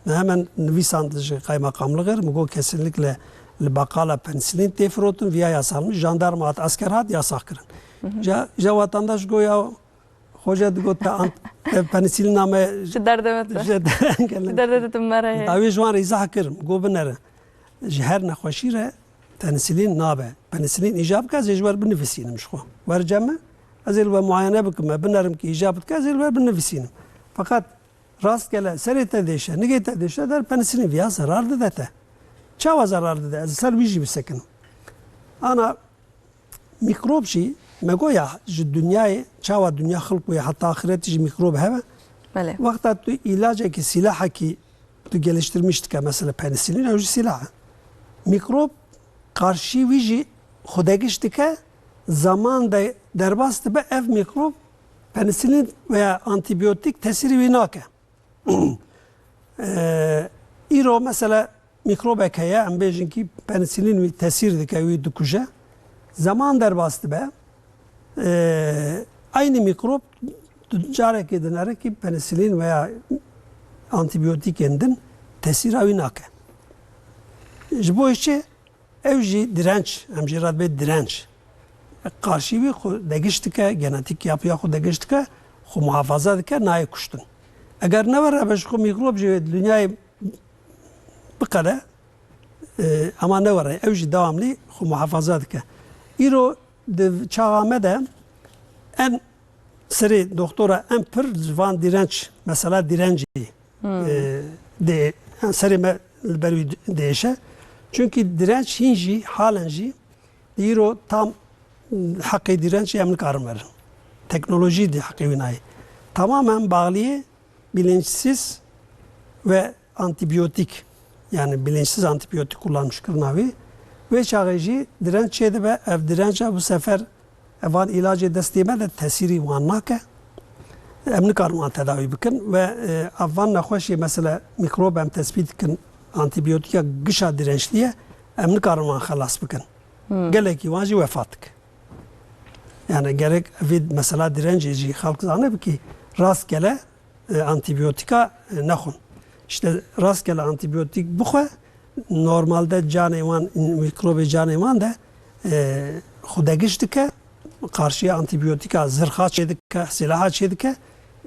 Me hemen nivîsan ji kaymakamlıgır, mi go kesinlikle li bakala penisilin tê firotin viya yasalmış. Jandarma hat, asker hat yasak kirin. Ja vatandaş go ya hoca digot penisilin name Ji derdemet be. Ji derdetim mere. Dawiye ji wan izah kirim, go binere. Ji her nexweşî re penisilin nabe. Penisilin îcab bike ez ê ji wer binivîsînim ji xwe. Werce me ez ê li we muayene bikim me binerim ki îcab dike ez ê li we binivîsînim. Fakat rastgele serê te dêşe, nigê te dêşe der penisilin viya zarar dide te. Çawa zarar dide? Ez ser wî jî bisekinim. Ana mikrop jî me goya ji dünyayê çawa dünya xilq bûye heta axiretî jî mikrop hebe. Belê. Vakta tu ilacekî silahekî tu geliştirmiş dike mesela penisilin ew jî silah e. Mikrop karşî wî jî xwedegiş dike zaman de derbas dibe ev mikrop penisilin veya antibiyotik tesîrî wî nake. Îro mesela mikrobek heye em bêjin ki penisilin wî tesîr dike wî dikuje. Zaman derbas dibe aynı mikrop carekê dinere ki penisilin veya antibiyotikên din tesîra wî nake. Ji bo hişê ew jî direnç, em jî radibê direnç. Karşî wî xwe degiş dike, genetik yapıya xwe degiş dike, xwe muhafaza dike, nayê kuştin. Eger nevere be ji xwe mikrop jî dünyayê bikare, ama nevere, ew jî devamlî xwe muhafaza dike. Îro di çaxa me de en serê doktora em pir ji van direnç, mesela direncê de serê me li ber wî diêşe. Çünkü direnç hîn jî halen jî îro tam heqê dirençê em nikarin verin. Teknolojî di heqê wî nayê. Tamamen bağlıyı bilinçsiz ve antibiyotik, yani bilinçsiz antibiyotik kullanmış kırnavi ve çağı jî direnç çêdibe ve ev dirença bu sefer evan ilacê destême de tesîrî wan nake. Em nikarin wan tedavî bikin ve evan nexweşî mesela mikrob em tespît dikin antibiyotika gişa dirençliye em nikarin wan xelas bikin. Gelekî wan jî vefat dik. Yani gerek ev mesela direncê jî xalk zane ki rastgele antibiyotika nexwin. İşte rastgele antibiyotik bixwe normalde canê wan mikrobê canê wan de xwedegiş dike, karşıya antibiyotika zırha çê dike, silaha çê dike,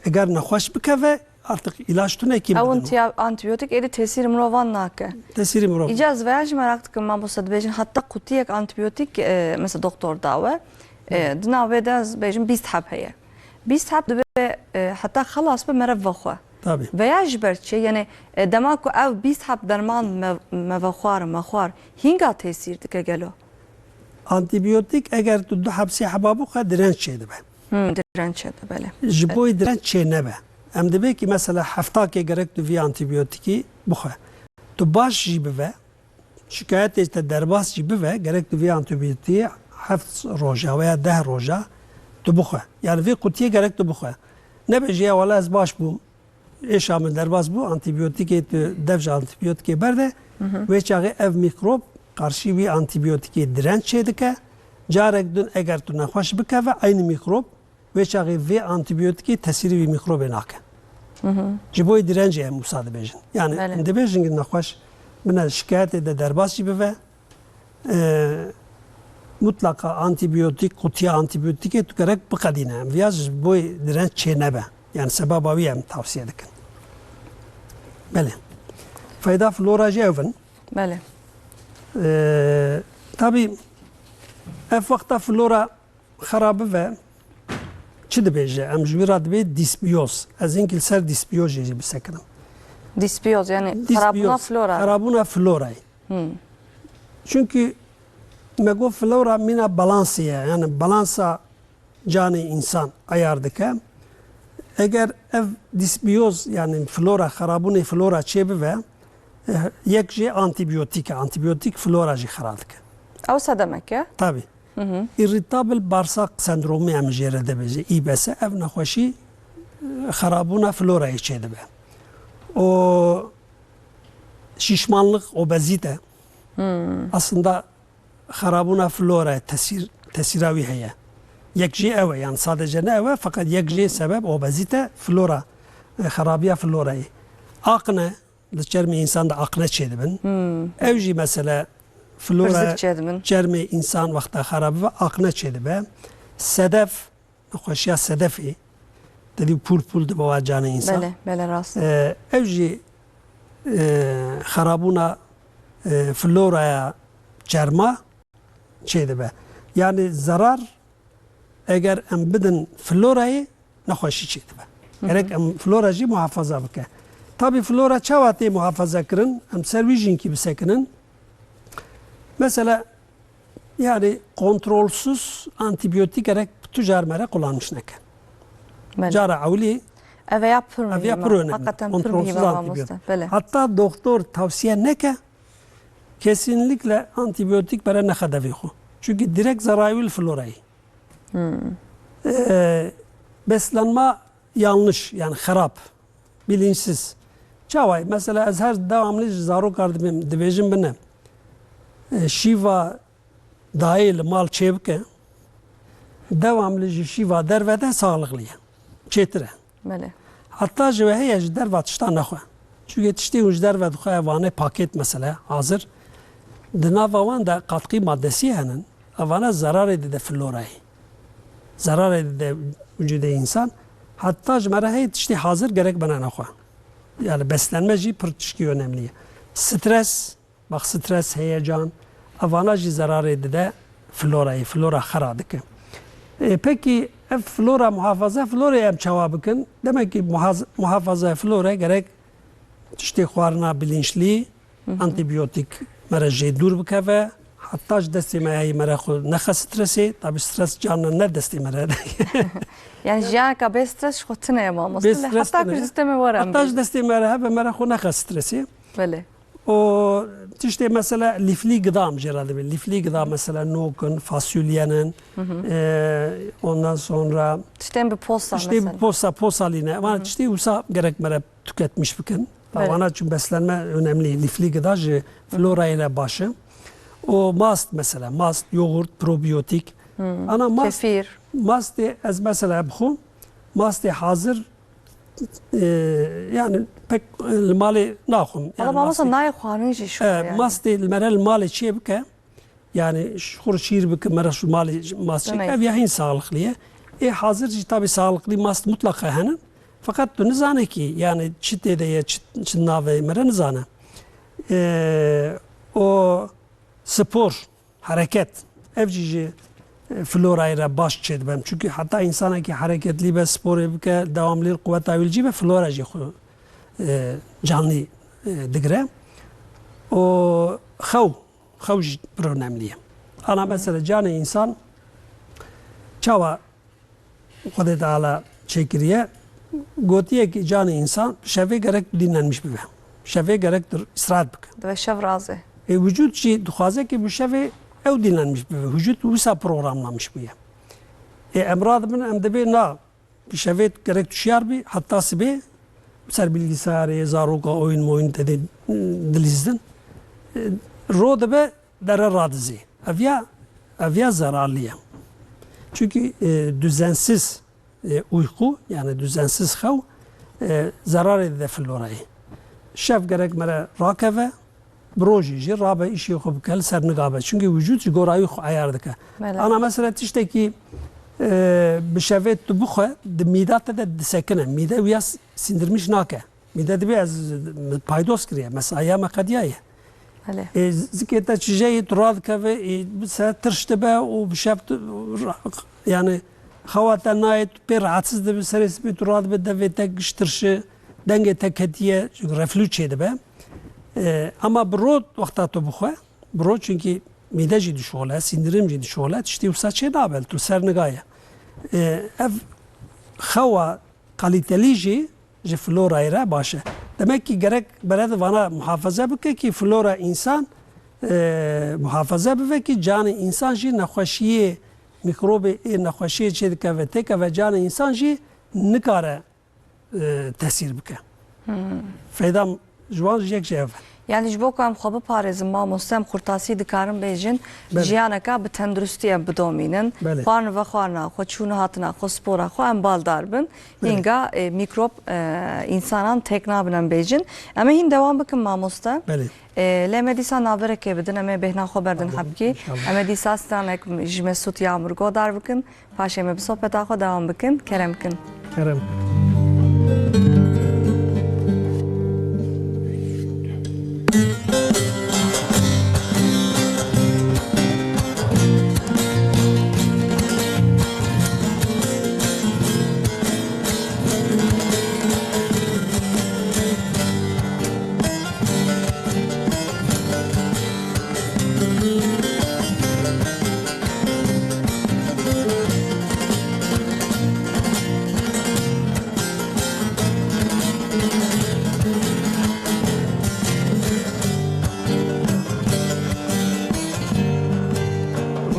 eğer nexweş bike ve artık ilaç tu nekî Ew bidin. antibiyotik êdî tesîrê mirovan nake. Tesîrê mirov. İcaz veya jî merak dikim mamosta dibêjin heta qutiyek antibiyotik mesela doktor dawe di navê de ez bêjim 20 heb heye. 20 heb dibe heta xelas be mere vexwe. Tabii. Veya ji ber çi yani dema ku ev 20 heb derman mexwar hinga tesîr dike gelo. Antibiyotik eğer tu du hepsi hebabı ka direnç çê dibe. Direnç de böyle. Ji bo direnç çê nebe. Em dibe ki mesela heftakê gerek tu vî antibiyotikî bixwe. Tu baş jî bive, şikayetê te derbas jî bive, gerek tu vî antibiyotikî 7 roja veya 10 roja tu bixwe. Yani vê qutiyê gerek tu bixwe. Nebêje ya wala ez baş bûm. Êşa min derbas bû, antibiyotikê tu dev ji antibiyotikê berde. Wê çaxê ev mikrop karşı vî antibiyotikê direnç çê dike. Carek din eğer tu nexweş bikeve aynı mikrop wê çaxê vê antibiyotikê tesîrî vî mikrobê nake. Ji bo direncê em wisa dibêjin. Yani em dibêjin ki nexweş bine şikayetê de derbas jî bive. Mutlaka antibiyotik, qutiya antibiyotikê tu gerek biqedîne. Em vêya ji bo direnç çê nebe. Yani sebaba wî em tavsiye dikin. Belê. Feyda flora jî ev in. Böyle. Tabii ev vakta flora xerabı ve çi dibêje em ji wî re dibe dîsbiyoz. Ez inkil ser dîsbiyozê jî bisekirim. Dispiyoz yani harabuna flora. Xerabûna florayê. Çünkü me got flora mîna balansê ye. Yani balansa canê insan ayar dike. Eğer ev dîsbiyoz yani flora xerabûnê flora çê bive yek jê antibiyotik, antibiyotik flora jî xerab dike. Ew se demek ya? Tabii. Irritable bağırsak sendromu em jê re dibêje. İBS ev nexweşî xerabûna florayê çê dibe. O şişmanlık, obezite aslında xerabûna floraya tesîra wî heye. Yek jê ew e yani sadece ne ew e fakat yek jê sebep obezite flora xerabiya florayê. Akne li çermê insan da akne çê dibin. Ev jî mesela flora çermê insan vexta xerab ve akne çê dibe. Sedef, nexweşiya sedefê dedî pûl dibe wa canê insan. Bele rast. Ev jî xerabûna floraya çerma çê dibe. Yani zarar eğer em bidin florayê nexweşî çê dibe. Gerek em flora jî muhafaza bike. Tabii flora çawa tê muhafaza kirin, em ser wî jinkî bisekinin. Mesela yani kontrolsüz antibiyotik gerek tu jar mere kullanmış neke. Cara evlî ev ya pır önemli. Kontrolsüz antibiyotik. Hatta doktor tavsiye neke kesinlikle antibiyotik bere nexedevî xwe. Çünkü direkt zararlı florayı. Beslenme yanlış yani harap, bilinçsiz. Çavay mesela ez her devamlı zarok kardım dibêjim bine. Şiva dahil mal çevke devamlı şiva dervede sağlıklıya. Çetire. Hatta jiveheye ji derva tişta nexwe. Çünkü tiştê hûn ji derve dixwe evane paket mesela hazır. Di nava wan de katkî maddesî henin. Evane zararê dide florayê. Zararê dide vücudê insan. Hatta ji me re heye tiştê hazır gerek bine nexwe. Yani beslenme jî pir tişkî önemli. Stres, bak stres, heyecan, evana jî zararê dide florayê. Flora xera dike. Peki ev flora muhafaza floraya em çawa bikin. Demek ki muhafaza flora gerek tiştê xwarina bilinçlî, antibiyotik mere jê dûr bikeve. Hatta ji destê me heye mere xwe nexe stresê. Tabii stres canına ne destê me re. Yani jiyaneka bê stres xwe tune ye mamoste. Hatta ku sistemê were em. Hatta ji destê me re hebe mere xwe nexe stresê. Belê. O tiştê mesela lifli gıda em jê re dibin. Lifli gıda mesela nokin, fasulyenin, ondan sonra tiştên bi posta mesela. Tiştê posalîne. Vana tiştê wisa gerek mere tüketmiş bikin. Vana çünkü beslenme önemli. Lifli gıda ji florayê re baş e. O mast mesela, mast, yoğurt, probiyotik. Ana mast, kefir. Mastê ez mesela bixwim, mastê hazır yani pek li malê naxwim. Valla mamosta nayê xwarin jî şo yani. Mastê li mere li malê çê bike, yani xur şîr bike mere şu malê mast çêke, ev ya hin sağlıklı ye. Hazır jî tabii sağlıklı mast mutlaka henin. Fakat tu nizane ki yani çi tê de ye çi navê me re nizane. O spor, hareket ev jî ji florayê re baş çê dibin. Çünkü hatta insanekî hareketlî be sporê bike devamlî kuvveta wî cî be flora jî xwe canlî digire. O xew jî pir önemli ye. Ana mesela canê insan çawa Xwedê Teala çêkiriye gotiye ki canê insan şevê gerek dinlenmiş bibe. Şevê gerektir istirahat bike. Ve şev razı. Vücut jî dixwaze ki bu şevê ew dinlenmiş bibe. Vücut wisa programlamış bûye. Em radibin em dibe na bir şevê gerek tuşyar bî hatta sibê ser bilgisayarê zaroka oyun tedê dilîzdin. Ro dibe dere radizê. Ev ya zararlı ye. Çünkü düzensiz uyku yani düzensiz xew zarar ede florayê. Şev gerek mere rakeve brojî jî rabe işê xwe bike li ser nigabe. Çünkü vücut jî gorayî xwe ayar dike. Ana mesela tiştekî bi şevê tu bixwe di mîda te de disekine. Mîde wîya sindirmiş nake. Mîde dibe ez paydos kiriye. Mesaiya me qediya ye. Zikê te çijeyê tu radikeve se tirş dibe û bi şev yani xewa te nayê tu pê rahatsız dibe serê spî tu radibe devê te giştirşi dengê te ketiye reflü çê dibe. Ama bi ro wexta tu bixwe bi ro çünkü mîde jî dişole, sindirim jî dişole tiştî wisa çê nabe tu ser nigaye. Ev xewa kalîtelî jî ji florayê re baş e. Demek ki gerek berede vana muhafaza bike ki flora insan muhafaza bibe ki canê insan jî nexweşiyê mikrobê nexweşiyê çê dike ve têke ve canê insan jî nikare tesîr bike. Feyda ji wan jî yek jî ev. Yani ji bo ku em xwe biparêzin mamoste em xurtasî dikarin bêjin jiyaneka bi tenduristiye bidomînin. Xwarin ve xwarina xwe çûna hatina xwe spora xwe em baldar bin. Hinga mikrop insanan tek nabin em bêjin. Em ê hîn devam bikin mamoste. Lê me dîsa naverekê bidin em ê bêhna xwe berdin hebkî. Em ê dîsa stranek ji Mesut Yamur godar bikin. Paşê me bi sohbeta xwe devam bikin. Kerem bikin. Kerem.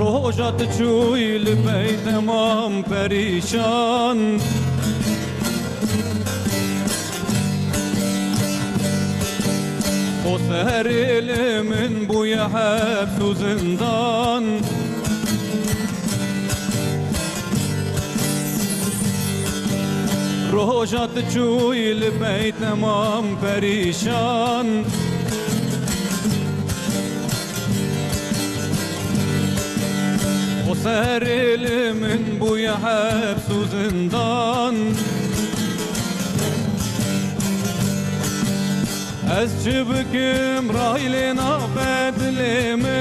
Rojat çuy li bey temam perişan O seher elimin bu ya hep zindan Rojat çuy li bey temam perişan O seher elimin bu ya hep zindan Ez çıbıkım raylena bedlimin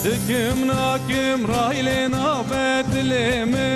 Dikim nakim raylena bedlimin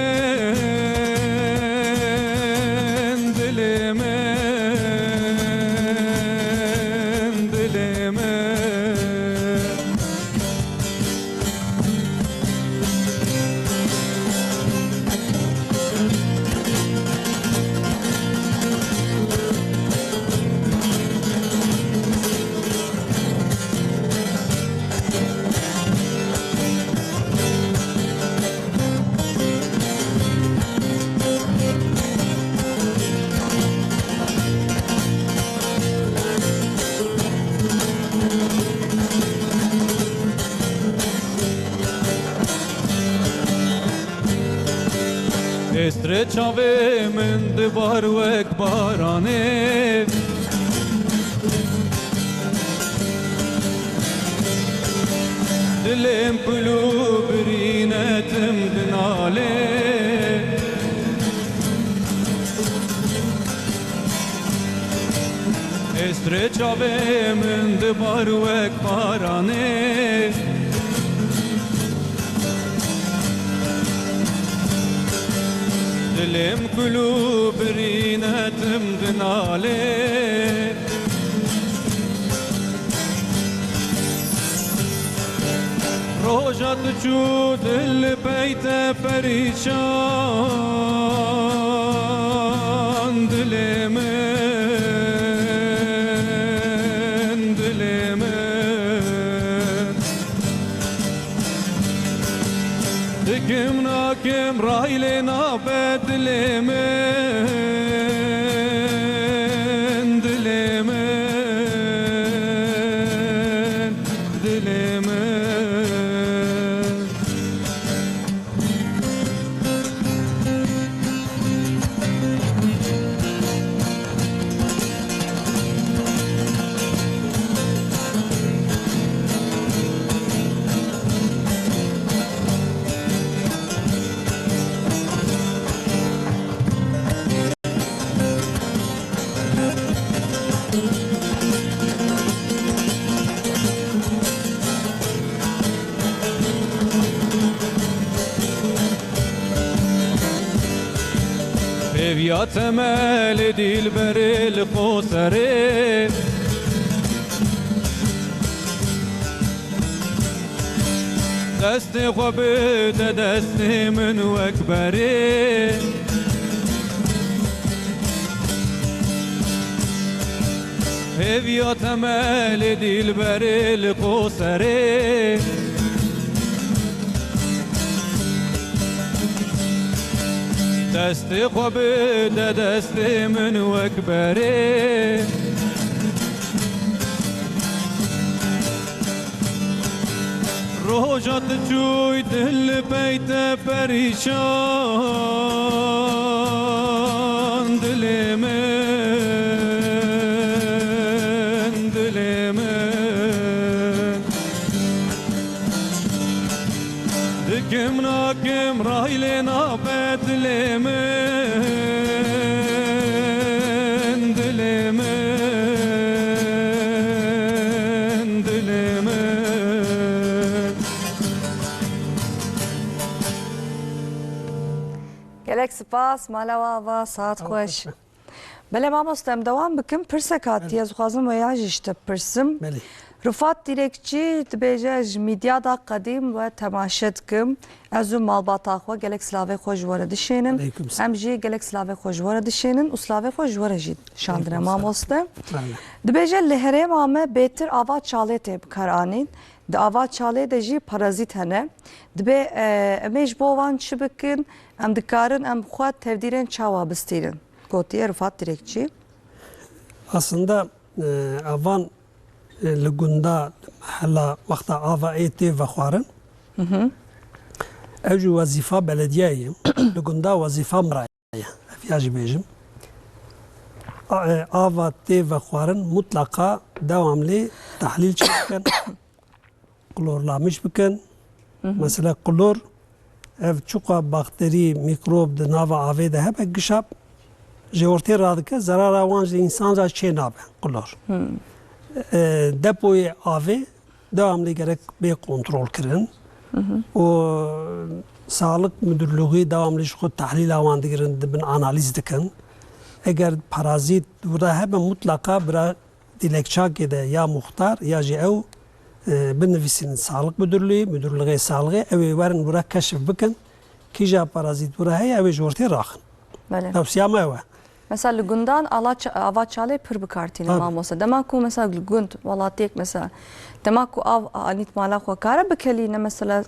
Estre çave min dibar wek barane Dilim pulu birinetim dinale Estre çave min dibar vek parane Dilim pulu birinetim dinale Rojat çu dil peyte perişan dilimin Dikim nakim rayle nabed dilimin Evya temel dilberil kosere Desti khobide desti min vekberi Evya temel dilberil kosere Desti khobide desti min vekberi Rojat çuy dil peyte perişan dilimin Dikim nakim rayle nabed dilimin gelek spas malava ve saat hoş. Bele mamostem devam bikim pirsek hatiye zuxazım ve yaj işte pirsim. Beli. Rıfat direkçi dibêje medyada qedîm ve temaşet kim ez û malbata xwe gelek slavê xwe ji were dişênin Aleyküm selam. em jî gelek slavê xwe ji were dişênin û slavê xwe ji were jî şandine Aleyküm mamoste Beli. dibêje li herêma me bêtir ava çalê tê bikaranîn di ava çalê de jî parazît hene dibe em ê ji bo wan çi bikin em dikarin em xwe tevdîrên çawa bistîrin gotiye Rıfat direkçi Aslında avan li gunda hela vakta ava eti ve xwarin ev jî wazifa belediyeyê li gunda wazifa miraya ev ya jî bêjim ava tê ve xwarin mutlaka devamlı tahlil çi bikin klorlamış bikin mesela klor ev çuqa bakteri mikrop di nava avê de hebe gişap ji ortê radike zerara wan ji însan ra çê nabe klor depoyê avê devamlı gerek bê kontrol kirin û sağlık müdürlüğü devamlı ji xwe tahlîla wan digirin dibin analiz dikin eger parazit bira hebe mutlaka bira dilekçakê de ya muxtar ya jî ew binivîsînin sağlık müdürlüğü müdürlüğê sağlığı ew ê werin bira keşif bikin kîja parazit bira heye ew ê ji ortê raxin Bele. tewsiya me ew e. Mesela li gundan ava çalê pir bikartîne Tabii. mamoste. Dema ku mesela li gund welatiyek mesela dema ku av anît mala xwe kare bikelîne mesela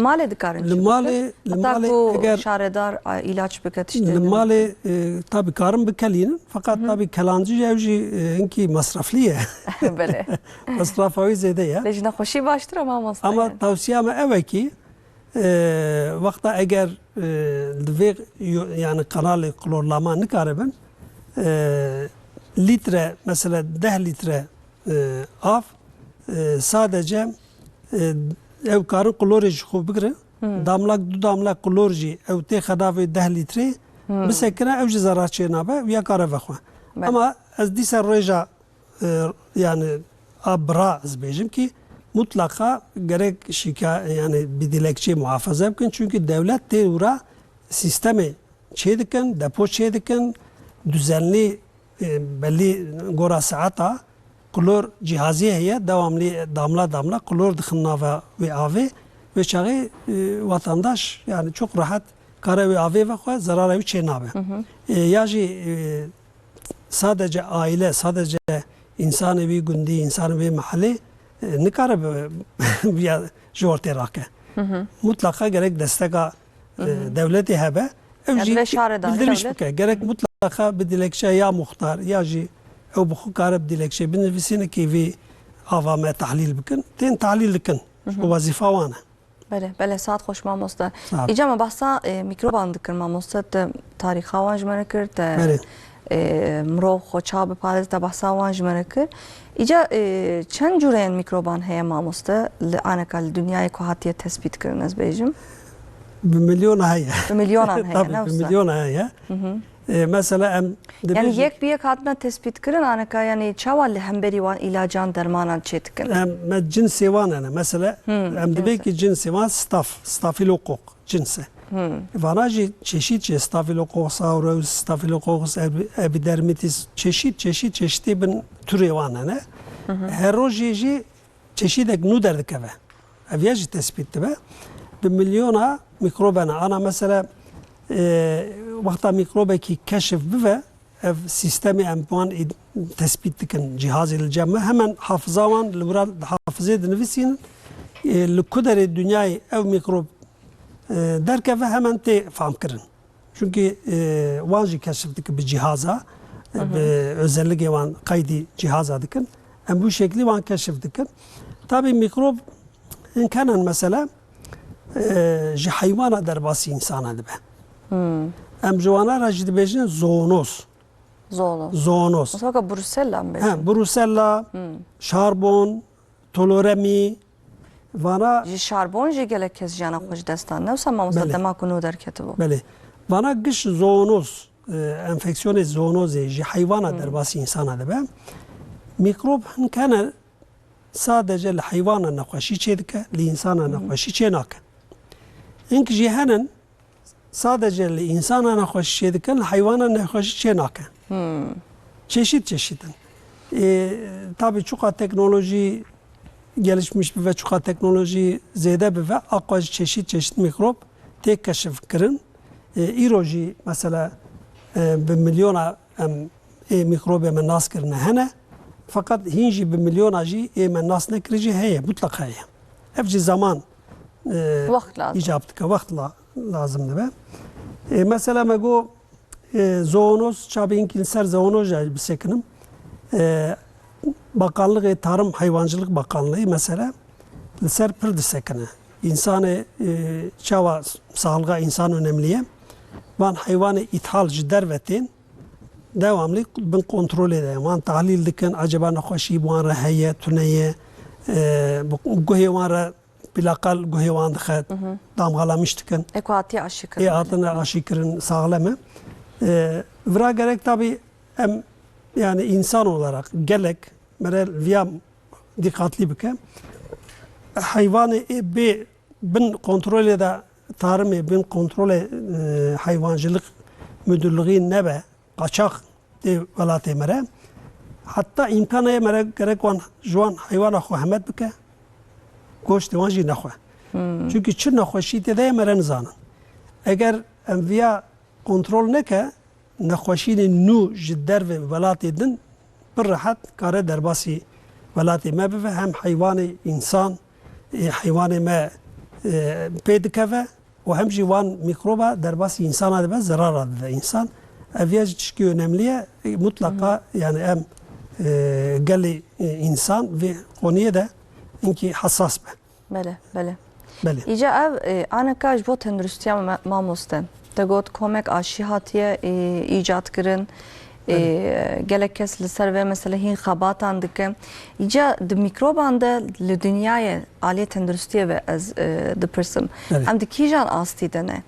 malê dikarin. Li malê ku eger şaredar ilaç bike li tiştê. malê tabii karin bikelînin fakat tabii kelancı ew jî hinkî masraflî ye Bele. masrafa wî zêde ye Lê ji nexweşî baştir ama mamoste. ama tavsiya me ev e ki vakta eger li vê yani kanalê klorlama nikaribin litre mesela 10 litre av sadece ev karın klorê ji xwe bigire damlak du damlak klor jî ew tê xedavê 10 litrê bisekine ew ji zarar çê nabe ya kare vexwe ama ez dîsa rêja yani abra ez bêjim ki mutlaka gerek yani bir dilekçe muhafaza bikin çünkü devlet tê wira sistemê çê dikin depo çê dikin düzenli belli gora saata klor cihazî heye devamlı damla klor dixin nava ve avê ve çağı vatandaş yani çok rahat kare ve avê vexwe zarara wî çê nabe. Ya jî sadece aile, sadece insan evi gündî, insan evi mahalle nikare ya ji ortê rake. Mutlaka gerek desteka devletê hebe ev jî bildiriş bike. Gerek mutlaka bir dilekçe ya muhtar ya jî ew bi xwe kare bir dilekçe binivîsîne ki vî ava me tahlîl bikin. Tên tahlîl dikin. Wezîfa wan e. بله ساعت خوش مامۆستا ئیجا مە بەسا میکرۆبان دکرد مامۆستا تاریخاوان ژمارە کرد مرۆڤ خۆچا بپارێت تا بەساوان ژمارە کرد ئیجا چەند جوورەیەن میکرۆبان هەیە مامۆستا لە ئانەکە لە دنیای کۆ هاتیە تەسبیتکردن ez bêjim بمليون هەیە بمليۆنان هەیە بمليون هەیە mesela em yani yek bir yek hatına tespit kırın anaka yani çaval hemberi wan ilacan dermanan çetkin. Em cinsi wan ana mesela em demek ki cinsi wan stafilokok cinsi. Vanaji çeşit stafilokok aureus stafilokok epidermidis çeşit bin türü wan ana. Her roji çeşidek nu derdikeve. Evyaji tespit be. Bir milyona mikrobana ana mesela وقتا میکروبێکی کەشف ببە ev sistemi em wan tespit dikin cihazê li cem me hemen hafıza wan li wira hafızê dinivîsînin li ku derê dünyayê ev mikrob derkeve hemen tê famkirin. Çünkü wan jî keşif dikin bi cihaza bi özellikê wan kaydî cihaza dikin. Em bu şeklî wan keşif dikin. Tabii mikrop imkanen mesela ji heywana derbasî insana dibe. Em ciwana ra jî dibêjin zoonoz. Zoonoz. Mesela Brusella mı bêjin? Brusella, şarbon, toloremi, vana... Şarbon jî gelek kes jana xwe destan. Newsa mamostad dema ku nû derketibo. Belê. Vana giş zoonoz, enfeksiyonê zoonozê ji heywana derbasî insana dibe. Mikrop hinkene sadece li heywana nexweşî çê dike, li insana nexweşî çê nake. Hink jî henin sadece li insana nexweşî çê dikin, li heywana nexweşî çê nake. Çeşitin. Tabii çok teknoloji gelişmiş ve çok teknoloji zede ve akwa çeşit mikrop tek keşif kirin. İroji mesela bir milyona mikrobe men nas kirine hene. Fakat hinci bir milyona jî men nas nekirici heye mutlaka heye. Evci zaman icap dike vakt lazımdı be. Mesela mego zoonoz çabinkin ser zoonoz bisekinim. Bakanlığı Tarım Hayvancılık Bakanlığı mesela ser pir disekine. İnsanı çava sağlığa insan önemliye. Van hayvanı ithal cidder vetin devamlı bin kontrol edeyim. Van tahlil dikin acaba nexweşî wan re heye tuneye guhê wan re bilakal guhê wan dixet damgalamış dikin. Ekuatiye aşı kirin. Atına aşı kirin sağleme. Vira gerek tabi em yani insan olarak gelek merel via dikkatli bike hayvanı bin kontrol ede tarımı bin kontrol hayvancılık müdürlüğü nebe kaçak de velatı mere hatta imkanı mere gerek wan juan hayvana xahmet bike goşt wan jî nexwe çünkü çi nexweşî de mere nizanın eğer em via kontrol neke nexweşînê nû ji derve welatê din pir rehet kare derbasî welatê me bibe hem heywanê însan heywanê me pê dikeve û hem jî wan mikroba derbasî însana dibe zerara dide însan ev ya jî tişkî önemli ye mutlaka yani em gelê însan vê koniyê de inkî hesas be. Belê. Îca ev aneka ji bo tenduristiya mamostin. Te got komek aşî hatiye îcat kirin gelek kes li ser ve mesela hin xabatan dikim. İca di mikroban da li dünyaya aliyet tenduristiye ve az dipirsim. Evet. Em di kijan asti dene.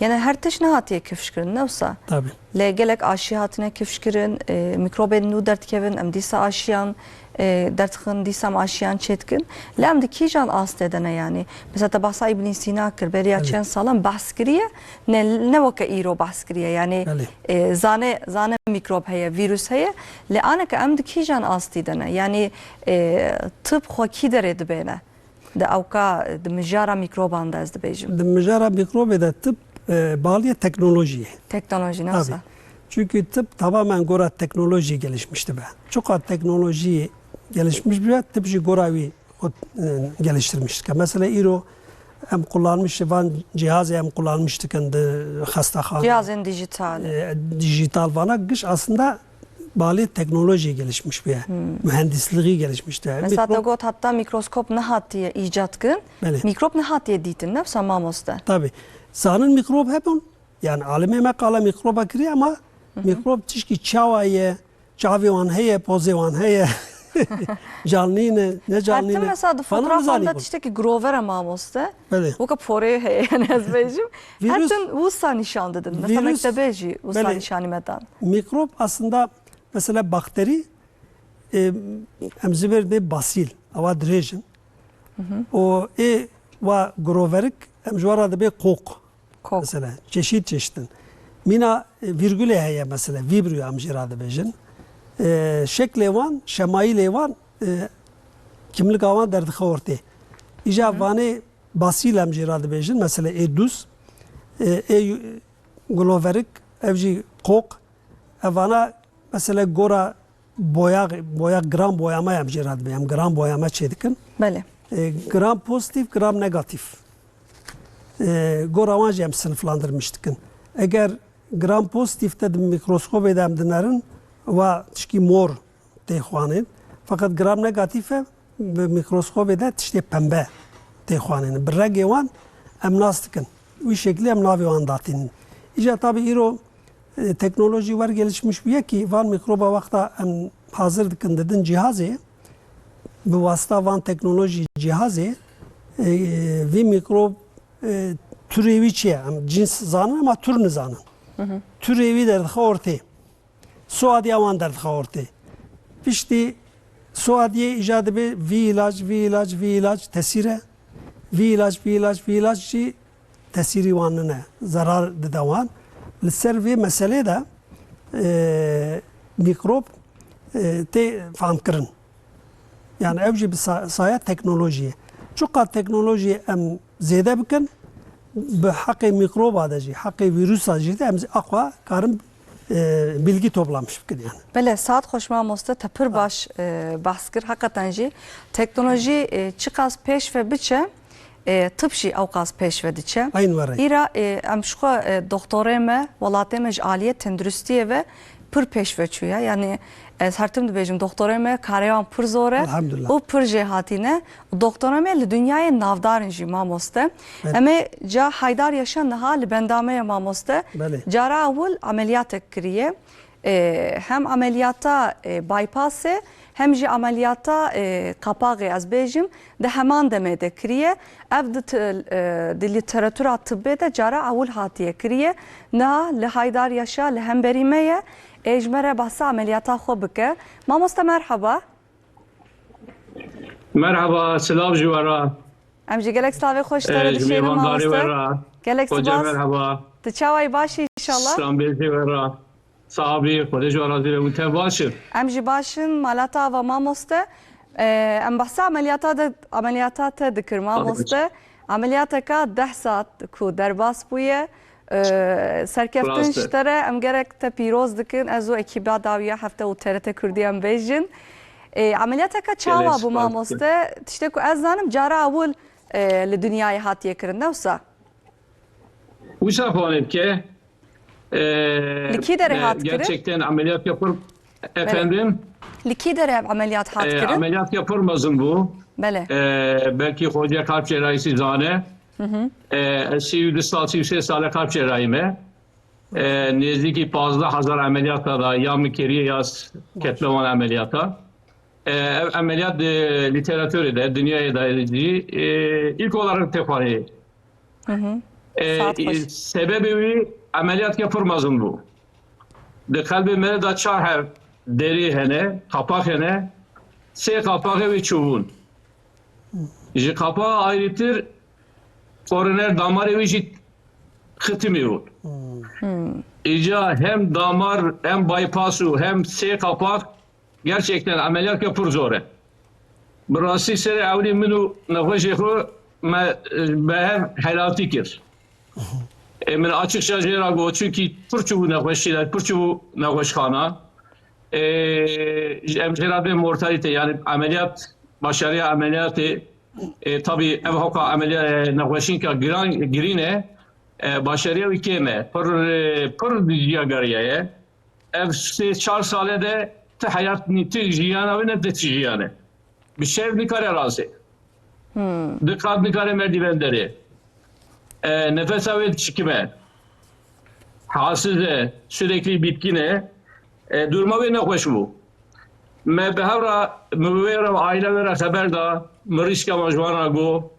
Yani her teş ne hatiye kifşkirin nevsa. Tabii. Le gelek aşı hatine kifşkirin, mikroben nu dert kevin, em disa aşiyan, dertxin disam aşiyan çetkin. Le em di kijan asti dene yani. Mesela tabasa İbn Sina kir, beriya Evet. çen salam bahs kiriye, ne vaka iro bahs kiriye. Yani zane mikrop heye, virüs heye. Le anaka em di kijan asti dene. Yani tıp xwaki dere dibene. De avka de mijara mikroban da ez dibêjim. Di mijara mikrobê de tıp bağlıya teknolojiye. Teknoloji Tabii. nasıl? Çünkü tıp tamamen gora teknoloji gelişmişti be. Çok az teknoloji gelişmiş bir tıp jî gora wî geliştirmiştik. Mesela İro em kullanmış van cihazı em kullanmıştık de hastaxane. Cihazın dijital. Dijital vana gış aslında bağlı teknoloji gelişmiş bir. Mühendisliği gelişmişti. Mesela da got hatta mikroskop ne hatiye icat kın. Bəli. Mikrop ne hatiye ditin ne samamosta. Tabii. Zanın mikrop hepun yani alime mekala mikroba kiri ama mikrop tişki çavayı, çavivan heye, pozivan heye. Canlıyne, ne Hatta canlıyne. mesela da fotoğraflarda tişteki grover mamosta. Bəli. Bu ka pore heye yani ez bêjim. Virüs- Hatta usta nişan dedin. Mesela Virüs- mektebe jî usta Bəli. nişanı medan. Mikrop aslında mesela bakteri emziver de basil, ava direjin. O ve groverik emjvara da be kok. Kok. Mesela çeşit çeşitin. Mina virgüle heye mesela vibrio amjira da bejin. Şekle van, şemaile van kimlik avan derdi orte. İca vane basil amjira da bejin mesela edus gloverik evji kok evana mesela gora boya gram boyama amjira da bejin gram boyama çedikin. Bəli. Gram pozitif, gram negatif. Goravan jem sınıflandırmıştık. Eğer gram pozitifte de mikroskop edemdinlerin ve tişki mor tehvanin. Fakat gram negatife mikroskop ede tişki pembe tehvanin. Bir regevan emnastıkın. Bu şekilde emnavivan datinin. İşte tabi iro teknoloji var gelişmiş bir ki van mikroba vakta hazırdıkın dedin cihazı. Bu vasıta van teknoloji cihazı ve mikrop türevi çiye, cins zanın ama tür nizanın. Türevi derdi ortaya. Suadiye van derdi ortaya. Pişti Suadiye icadı bir vi ilaç tesire. Vi ilaç tesiri vanına zarar dedevan. Lisser ve mesele de mikrop te faham kırın. Yani evci bir saya teknolojiye. Çok az teknoloji em zede bikin. Bi hakkı mikrop adacı, hakkı virüs adacı da em akva karım bilgi toplamış bikin yani. Bəli, saat xoşma mosta tepir baş bahskir hakikaten jî teknoloji çıkas peş ve biçe tıp jî awqas peş ve diçe. Aynı var. İra em şu doktoreme velateme ji aliyet tenduristiye ve pır peş ve çuya yani ez her tim dibêjim doktoreme karevan pır zor e Elhamdülillah. û pır jê hatîne doktoreme li dünyayê navdarin jî mamoste em ê ca haydar yaşa niha li bendameye mamoste Bəli. cara awil ameliyatek kiriye hem ameliyata bypassê hem jî ameliyata kapağê ez bêjim de heman demê de kiriye ev di literatûra tibbê de cara awil hatiye kiriye niha li haydar yaşa li hemberî me ye ejmere bahsa ameliyata xwe bike. Mamoste merhaba. Merhaba, selam jivara. Em jî gelek stavê xweş tere dişênin Jivandari mamoste. vera. Gelek Hoca spas. merhaba. Tu çawayê başî inşallah. Selam bezi vera. Sahabi, hoca jivara dire ute başır. Em jî başin malata ve mamoste. Em bahsa ameliyata te dikir mamoste. Ameliyateka 10 saat ku derbas bûye. Serkeftin Raste. ji te re em gerek te pîroz dikin ez û ekîba dawiya hefte û TRT Kurdî em bêjin. Ameliyateka çawa Gelek bû spas mamoste tiştek ku ez zanim cara awil li dünyayê hatiye kirin newsa. Uşa fanip ki Liki dere hat kiri? gerçekten ameliyat yapır. Efendim, Li kî derê ev ameliyat hat kirin? ameliyat yapılmasın bu. Bele. Belki hoca kalp cerrahisi zane. 33 sale kalp cerrahime. نزدیکی 15,000 ameliyat da ya mükeriye ya ketleman ameliyata. Ameliyat literatürü de dünyaya da edici. İlk olarak tefari. Saat hoş. Sebebi ameliyat yapılmazın bu. De kalbi mene da çaher deri hene, kapak hene, se kapağı ve çubuğun. Ji kapağı ayrıtır, koroner damarı ve jit kıtımıyor. İca hem damar hem bypassu hem se kapak gerçekten ameliyat yapır zor. Burası seri avli minu nefeşehu behem helatikir. Min açıkça jerago çünkü pırçubu nefeşiler, pırçubu nefeşkhana. Emşerabe mortalite yani ameliyat başarıya ameliyatı tabi ev hoka ameliyat nefeşinka girine başarıya ülkeme pır diye gariye ev 4 salede te hayat niti jiyana ve ne de jiyana bir şey nikare razı dikkat nikare merdivenleri nefes avet çıkime hasıze sürekli bitkine durma ve ne hoş bu me behavra müvera aile vera haber da mırışka majvana go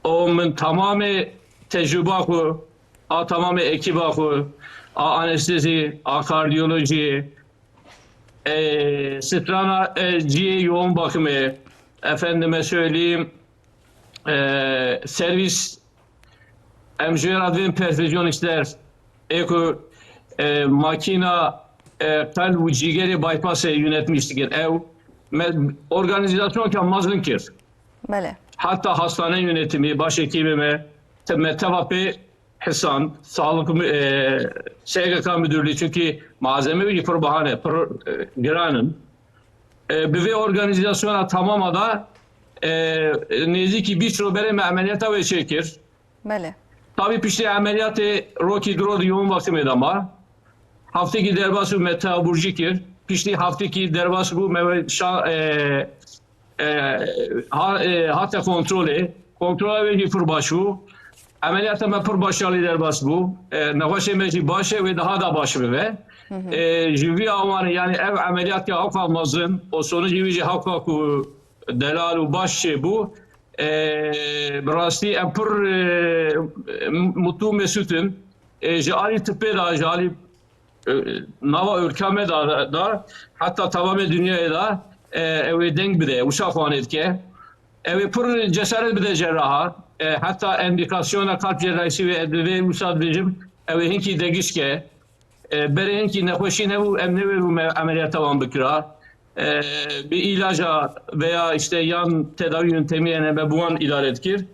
o men tamamı tecrübe ku a tamamı ekip ku a anestezi a kardiyoloji strana ciğer yoğun bakımı efendime söyleyeyim servis emjiyar advin perfüzyonistler eko makina kalp ve ciğeri bypass'ı yönetmiştik ev organizasyon kalmazın ki Bele. hatta hastane yönetimi başhekimime tevapi Hasan sağlık SGK müdürlüğü çünkü malzeme bir pır bahane pır giranın bir organizasyona tamamada neziki bir şubere ameliyata ve çekir. Bele. Tabii pişti ameliyatı Rocky Drod yoğun bakım edama. Haftaki derbası metaburjikir. Pişti haftaki derbası bu hatta kontrole ve hifur başı. Ameliyata mepur başarılı derbası bu. Nefes emeci başı ve daha da başı ve jivi avanı yani ev ameliyat ya kalmazın o sonucu jivi hakka ku delalu başı bu. Rasti empur mutlu mesutun jali tıbbe da jali nava ülkeme da hatta tamamen dünyaya da evi denk bide uşak olan etke evi pur cesaret bide cerraha hatta endikasyona kalp cerrahisi ve edve müsaadecim evi hinki degişke bere hinki nekhoşi ne bu emne ve bu ameliyata van bikra bir ilaca veya işte yan tedavi yöntemiyle ve bu an idare etkir.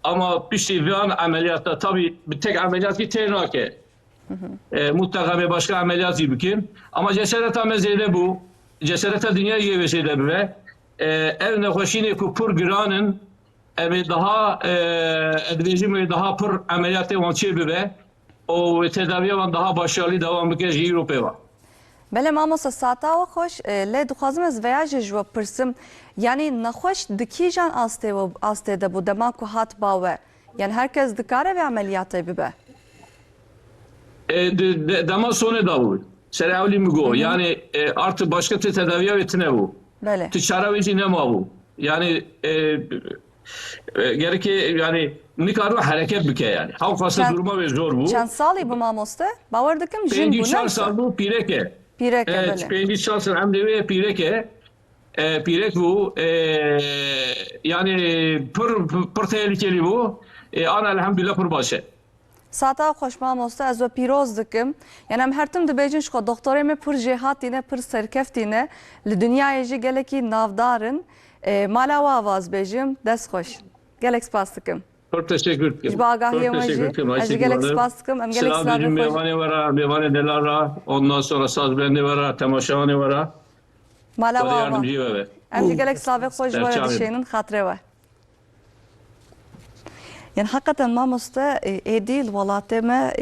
Ama bir şey bir an ameliyatta tabii bir tek ameliyat ki ternake. Mutlaka bir başka ameliyat gibi ki. Ama cesaret amezede bu. Cesarete dünya gibi ve ev nekhoşini kupur giranın evi daha edvecim ve daha pır ameliyatı vançı ve o tedaviye van daha başarılı devam bikej Avrupa var. بله مامۆستا ساتاوە خۆش لێ دخوازم ez veya ji ji we pirsim yanî nexweş dikîjan astê de bû dema ku hat bawe yani herkes dikare ve ameliyatê bibe Dema sonu da bu. Serevli mi go? Yani artık başka tedaviye vetine bu. Bele. Tüçaravici ne ma bu? Yani gereki yani nikaru hareket bike yani. Havkası durma ve zor bu. Çend salî bu mamoste? Bawer dikim jin Pengi bû çar ne? sal bu pireke. Pîreke Evet, bele. pengi çar sal hem de ve pireke. Pirek bu. Yani pır tehlikeli bu. Ana elhamdülillah pır başı. Sata xweş mamoste ez we pîroz dikim yani em her tim dibêjin ji xwe doktorê me pir jêhatîne pir serkeftîne li dunyayê jî gelekî navdarin mala we avaz bêjim dest xweş gelek spas dikim. Çok teşekkür ederim. Ji bagahiyê we jî ez jî gelek spas dikim em gelek Sıra bizim mevane vara, mevane delara, ondan sonra saz bendi vara, temaşane vara. mala we Bana ava yardımcı ve. em jî gelek slavê xwe ji we Derçavê. dişênin xatirê we. Yani hakikaten mamoste êdî li welatê me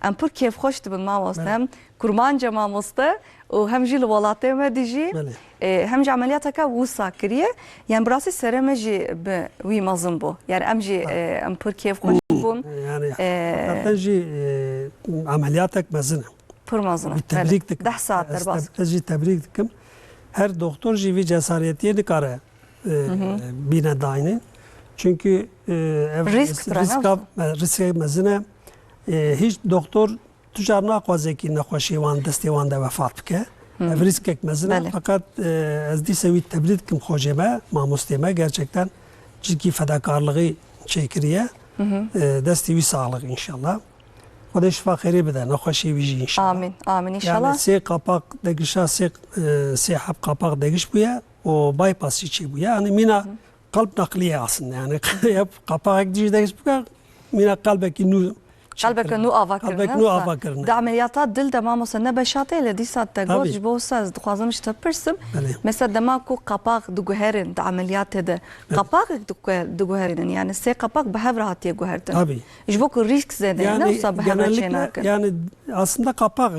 em pir kêfxweş dibin mamoste hem kurmanca mamoste û hem jî li welatê me de jî hem jî ameliyateka wisa kiriye yani bi rastî serê me jî bi wî mezin bû yani em jî em pir kêfxweş bûn Yani hakikaten ameliyatek mezine. Pırmazına. Bir tebrik dikim. 10 saatler bas. Ez tebrik dikim. Her doktor jî vî cesaretiye nikare bîne dayînê. Çünkü risk mezine hiç doktor tucar naxwaze ki nexweşî wan destê wan de vefat bike. Ev riskek mezine fakat ez dîsa wî tebrik dikim xwecê me, mamostê me gerçekten ciddi fedakarlığı çekiriye. Destê wî sağlık inşallah. Xwedê şifa xêrê bide, nexweşî wî jî inşallah. Amin. Amin inşallah. Yani sê qapak degişa sê hep qapak degiş bûye û bypass jî çêbûye. Yani mîna kalp nakliye aslında. Yani qapak dijî degiş bûye mîna kalbekî nû Qalbek nû ava kirine. Qalbek nû ava kirine. Di ameliyata dil de mamosa ne beşatê dîsa te got Tabii. ji bo saz dixwazim ji te pirsim. Belê. Mesela dema ku qapak diguherin di ameliyatê de qapakek diguherînin yani sê qapak bi hev hatiye guhertin. Tabii. Ji bo ku risk zêde ne Yani wisa bi hev re genellikle çênakin. yani aslında kapak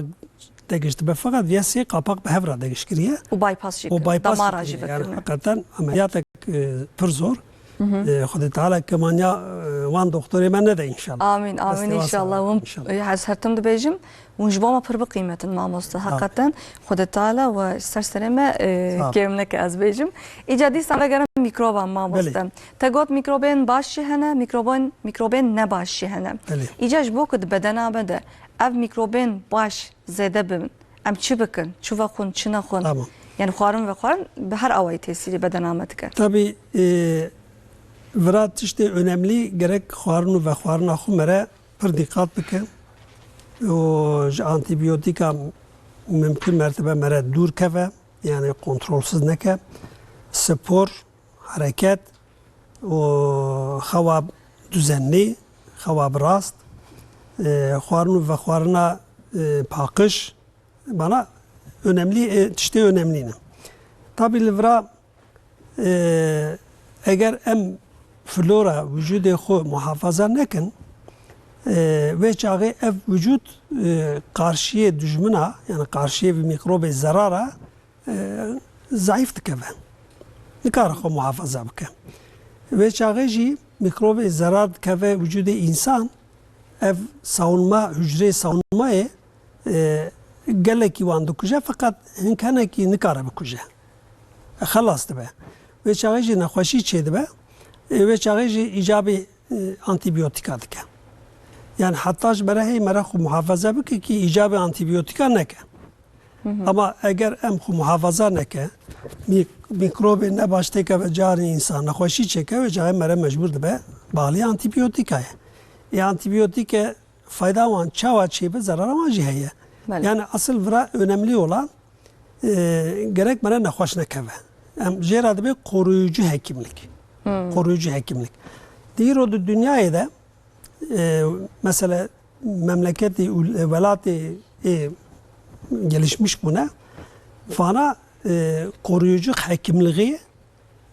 degişti be fakat viyasiye kapak be hevra degiş kiriye. û bypass jî O kirin. bypass Damara jî kiriye. Yani vekirine. hakikaten ameliyatek pır zor. Xwedê Teala kemanya wan doktorê me nede inşallah. Amin amin Destê wan inşallah. sağlık, Hûn ez hertim dibêjim hûn ji bo me pir biqîmetin mamosta. Hakikaten Xwedê Teala ve ser serê me kêm neke ez bêjim. Îca dîsa vegerim mikroban mamosta. Te got mikrobên baş jî hene, mikrobên ne baş jî hene. Îca ji bo ku di bedena me de ev mikrobên baş zêde bibin. Em çi bikin? Çi vexwin, çi nexwin? Tamam. Yani xwarin ve xwarin bi her awayî tesîrî bedena me dike. Tabii vira tiştê önemli gerek xwarin ve xwarina xwe mere pir dîqat bike. O ji antibiyotika mümkün mertebe mere dûr keve yani kontrolsüz neke. Spor, hareket o xewa düzenli, xewa bi rast, xwarin ve xwarina paqij bana önemli tiştê önemli ne. Tabii li vira eğer em flora vücudê xwe muhafaza nekin ve çağı ev vücut karşıya düşmana yani karşıya bir mikrobe zarara zayıf dikeve. Nikar xwe muhafaza bike. Ve çağı jî mikrobe zarar dikeve vücudê insan ev savunma hücre savunmayê gelekî wan dikuje fakat hinkenekî nikare bikuje. Xelas dibe. Ve çağı jî nexweşî çê dibe ve çağı jî icabê antibiyotika dike. Yani hatta ji berehê mere xwe muhafaza bike ki icabê antibiyotika neke. Ama eğer em xwe muhafaza neke mikrobê ne baş teke ve carê insan nexweşî çeke ve çağı mere mecbur dibe bağlî antibiyotikayê. Antibiyotike fayda wan çawa çêbe zarara wan jî heye. Yani asıl vira önemli olan gerek mere nexweş nekeve. Em jêra dibe koruyucu hekimlik. Koruyucu hekimlik. Dîro di dünyayê de mesela memleketi velatê gelişmiş buna fana koruyucu hekimliği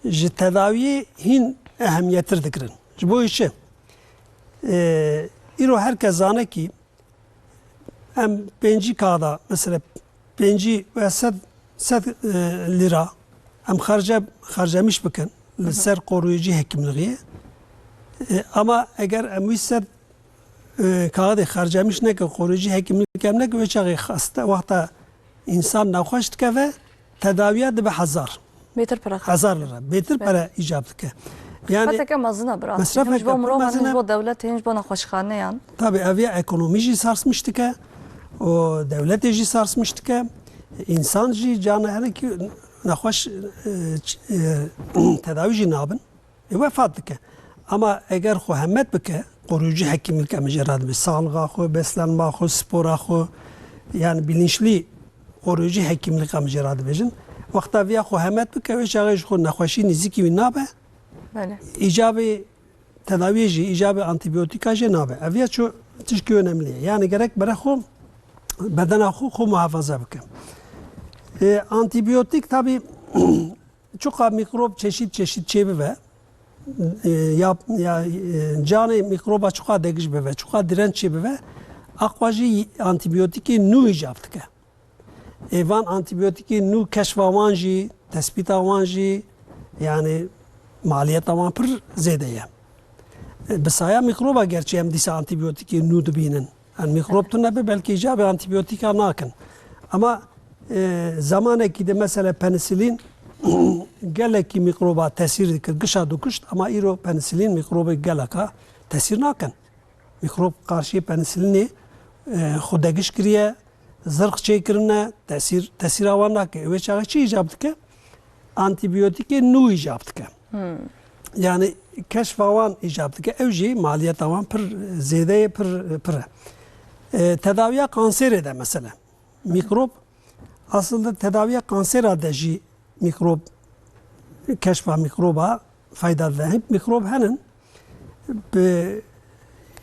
ji tedaviyê hin ehemiyettir dikirin. Ji bo işi îro herkes zane ki em 5 kağıda mesela 5 ve 100 lira em harcamış bikin li ser koruyucu hekimliği ama eğer em 100 kağıdı harcamış ne ki koruyucu hekimlik em ne ki ve çağı hasta vakta insan naxweş dike ve tedaviye dibe hazar. Beter para. Hazar lira. Beter para icab dike. Yani mesrafeke mezine biraz. Mesrafeke mezine. Bu devlet hinç bu naxweşxane yan. Tabii eviye ekonomi jî sarsmış dike. O devlet jî sarsmış dike. İnsan jî canı her ki naxweş tedavi jî nabin. Vefat dike. Ama eğer xwe hemmet bike koruyucu hekimlik em jê radibê sağlığa xwe, beslenma xwe, spora xwe yani bilinçli koruyucu hekimlik em jê radibêjin. Wexta viya xwe hemmet bike ve çağı ji xwe nexweşî nîzîkî wî nabe. İcabê tedaviye jî icabê antibiyotika jê nabe. Ev ya ço tişkî önemli ye. Yani gerek bere xwe bedena xwe muhafaza bike. Antibiyotik tabii çok mikrop çeşit çêbî ve canê mikroba çok degiş be ve çok direnç çêbî ve aqwa jî antibiyotikê nû icab dike. Van antibiyotikê nû keşfa wan jî tespîta wan jî yani maliyeta wan pir zêde ye. Bi saya mikroba gerçi em dîsa antibiyotikê nû dibînin. Yani mikrop tu nebe belki icabı antibiyotika nakın. Ama zamaneki de mesela penisilin geleki mikroba tesir dikir, gışa dukuşt ama iro penisilin mikrobu geleka tesir nakın. Mikrop karşı penisilini xudegiş kiriye, zırh çekirine, tesir avan nakı. Ve çağı çi icab dike? Antibiyotik nu icab dike. Yani keşf avan icab dike. Evji maliyet avan pır zede pır. Tedaviye kanser ede mesela. Mikrop aslında tedaviye kanser adeci mikrop keşfa mikroba fayda ve hep mikrop henin bir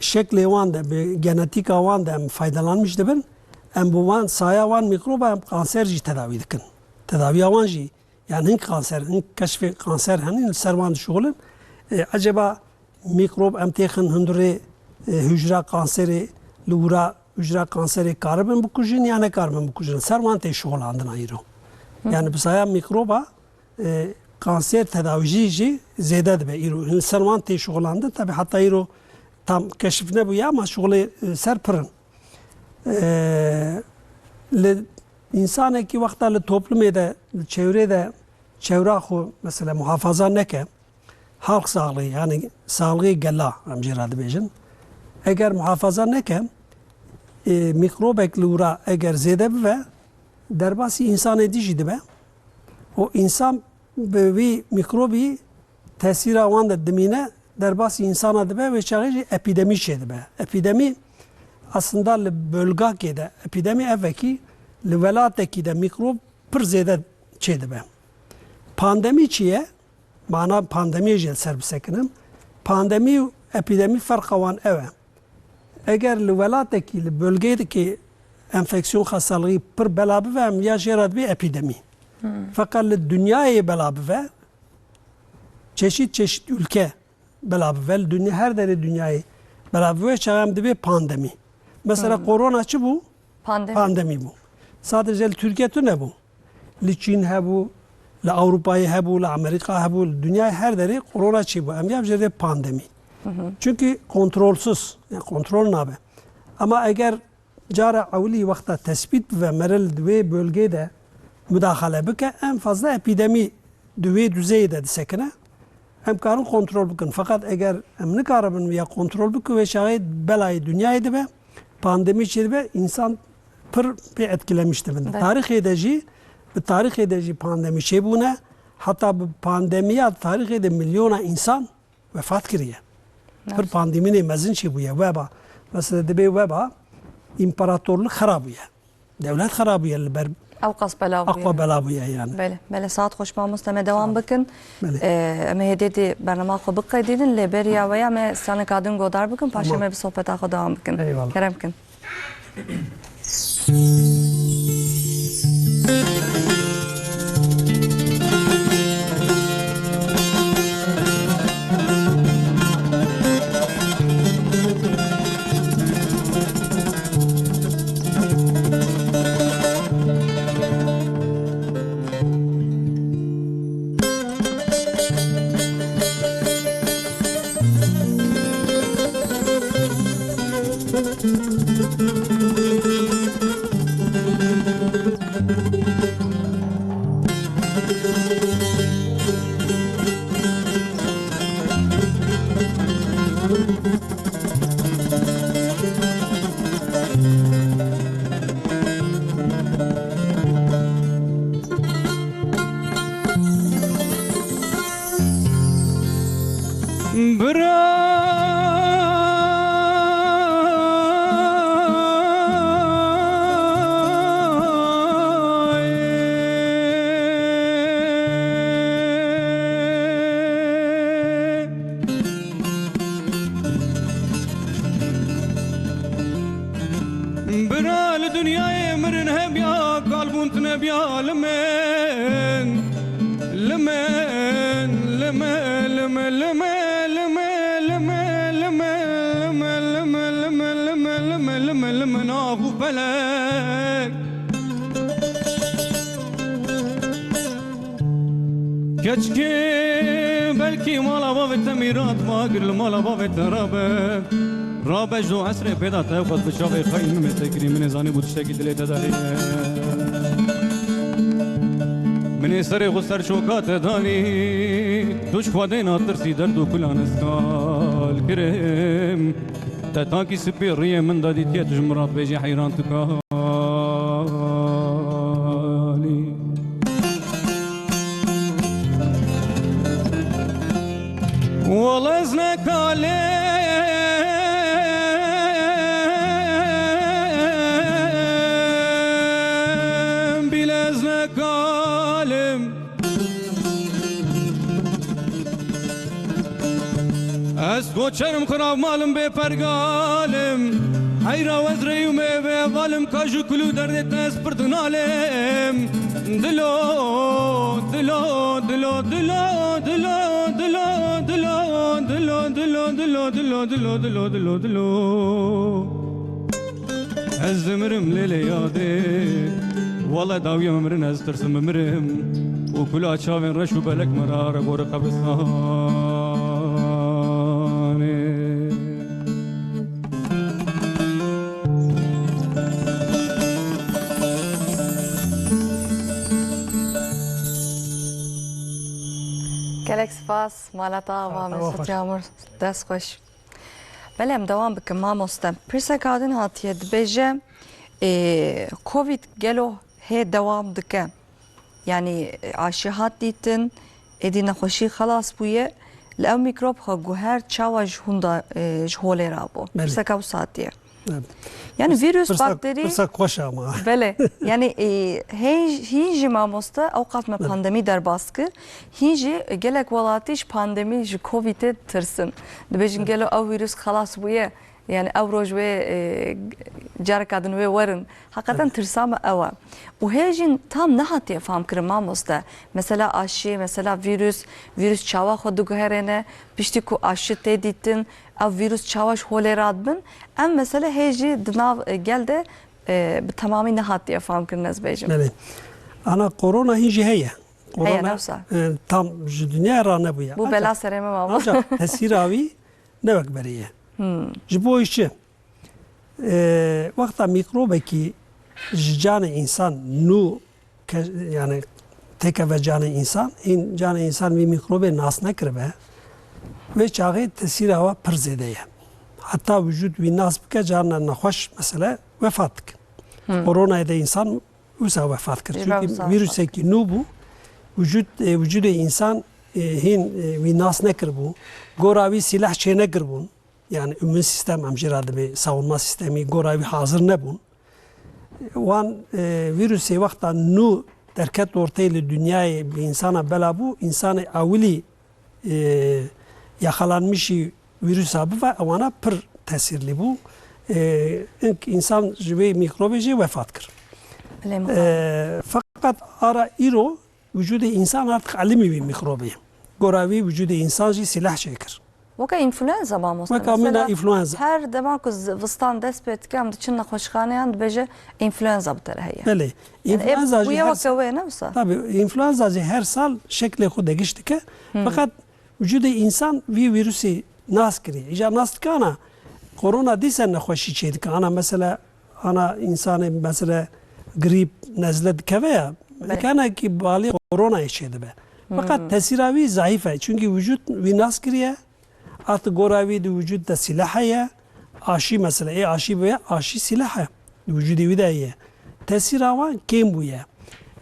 şekli van da bir genetik van da faydalanmış da ben em bu van saya van mikroba em kanserci tedavi dikin. Tedavi avanji yani kanser, keşfi kanser henin servan şuğulun. Acaba mikrop em tekin hündüre hücre kanseri lura hücre kanseri karbon bu kujin yani karbon bu kujin servan te şuğulandın ayırı. Yani bu saya mikroba kanser tedavisi ziyade de bir servan te şuğulandı tabi hatta iro tam keşfine bu ya ama şuğulu serpırın. İnsan ki vakta toplumda çevrede çevre mesela muhafaza neke halk sağlığı yani sağlığı gella amciradı bejin. Eğer muhafaza neke mikrobekli ura eğer zede ve derbasi insan edici be o insan bir mikrobi tesir avan da demine derbasi insana de ve çağırıcı epidemi şeydi be. Epidemi aslında bölge de epidemi evveki velateki de mikrop pır zede şeydi be. Pandemi çiye mana pandemi jel serbisekinim. Pandemi epidemi fark avan eve. Eğer velateki bölgedeki enfeksiyon hastalığı pır belabi ve ya şerad bir epidemi. Fakat dünyaya belabi ve çeşit ülke belabi ve dünya her deri dünyayı belabi ve çağımda bir pandemi. Mesela koronaçı bu pandemi bu. Sadece Türkiye'de ne bu? Çin he bu, Avrupa'yı he bu, Amerika he bu, dünya her deri koronaçı bu. Hem de pandemi. Çünkü kontrolsüz, yani kontrol nabe. Ama eğer cara avli vakta tespit ve merel düve bölgede müdahale bike en fazla epidemi düve düzeyde sekine hem karın kontrol bükün. Fakat eğer emni karabın ya kontrol bükü ve şahit belayı dünyaydı be pandemi içeri be insan pır bir etkilemişti bende. Tarih edici pandemi şey bu ne? Hatta bu pandemiye tarih ede milyona insan vefat kiriye. Bir pandeminin mezin şey bu ya veba. Mesela de bir veba imparatorluk harabıya. Devlet harabıya. Avqas belabuya yani. Bele. Bele saat hoşmamızda devam bakın. Ama hediydi barnama xo bıqqaydın liberiya veya me sana kadın godar bakın paşama bir sohbet axo devam bakın. Eyvallah. Kerem bakın. برال dünyaya emrin hep ya kalbunt ne ya lemen lemen lemen lemen lemen lemen lemen lemen lemen lemen lemen lemen lemen ahu felek keşke belki mala bavet mirat magir mala bavet rabet رابج دو عصر پیدا تا خود بچاوی خیلی متکری من زانی بود شکی دلی تداری من سر غسر شوکات دانی دوش خواده ناترسی درد و کلان اسکال کرم تا تاکی سپی ریه من دادی تیت جمرات بیجی حیران تکالی والله از نکالم بیل از نکالم از کوچرم خراب مالم به پرگالم حیرا و ریوم به غالم کاجو کلو درد تاس پرتنالم دلو دلو دلو دلو دلو دلو دلو دلو دلو دلو دلو دلو دلو دلو دلو از مرم لیل یاده والله داوی مرن از ترسم مرم و کلا چاوین رشو بلک مرار گور قبرستانه gelek spas malata و مسعود یامور دست خوش بله ام دوام بکم مامۆستا پرسەکاتن هاتیە دبێژە کۆڤید گەلۆ هەیە دەوام دکە یعنی ئاشی هات دیتن ئێدی نەخۆشی خلاص بوویە لە ئەو میکرۆب خۆ گوهر چاوە ji هوندا ji holêra بۆ پرسەکە و ساتیە yani virüs bakteri Pırsa koş ama. Bele yani hinji mamosta avukat me pandemi derbas kir hinji gelek walatiş pandemi ji covid'e tırsın dibêjin gelo ev virüs xalas bûye yani ev roj ve carekadin ve warın hakikaten tırsama ewa û hêjin tam nehatiye fam kirin mamosta mesela aşı mesela virüs çawa xwe diguherêne piştî ku aşı tê dîtin ev virüs çawa ji holê radibin em mesela hêjî di nav gel de bi tamamî nehatiye fam kirin ez bêjim. Evet. Ana korona hinci heye. Heye newsa. Tam ji dünya ra nebûye. Bu bela serê me mama. Ancak tesîra wî nevek beriye. Ji bo îşçi wexta mîkrobekî ji canê însan nû yani têkeve canê însan hîn canê însan vî mîkrobê nas nekiribe ve çaxê tesîra we pir zêde ye. Heta vücut wî nas bike carna nexweş mesele vefat dikin. Koronayê de însan wisa vefat kir. Çünkü virüsekî nû bû vücudê însan hîn wî nas nekiribû gora wî silah çê nekiribûn yani immün sistem em jî ra dibe savunma sistemî gora wî hazir nebûn. Wan virüsê wexta nû derket ortaya li dünyayê bi insana bela bû insanê awilî yaxalanmışî virüsa bibe ewana pir tesîrlî bû. İnsan ji vê mikrobê jî vefat kir. Fakat ara îro vücudê insan artık alîmî wî mikrobê ye. Gora wî vücudê insan jî silah çêkir. Weka influenza mamosta. Weka mîna influenza. Her dema ku vistan dest pê dike em diçin nexweşxaneyan dibêje influenza bi te re heye. Belê. İnfluenza jî Bûye weke wê ne wisa? Tabii influenza jî her sal şeklê xwe degiş dike. Fakat vücudê insan vî virüsê nas kiriye. İja nas dike ana korona dîsen nexweşî çê dike. Ana mesela ana insanê mesela grîp nezle dikeve ya. Kanekî balî koronayê çê dibe. Fakat tesîra wî zayıf e. Çünkü vücut wî nas kiriye. Artık gora wî di vücut de silah heye. Aşî mesela aşî bûye aşî silah e. Vücudê wî de heye. Tesîra wan kêm bûye.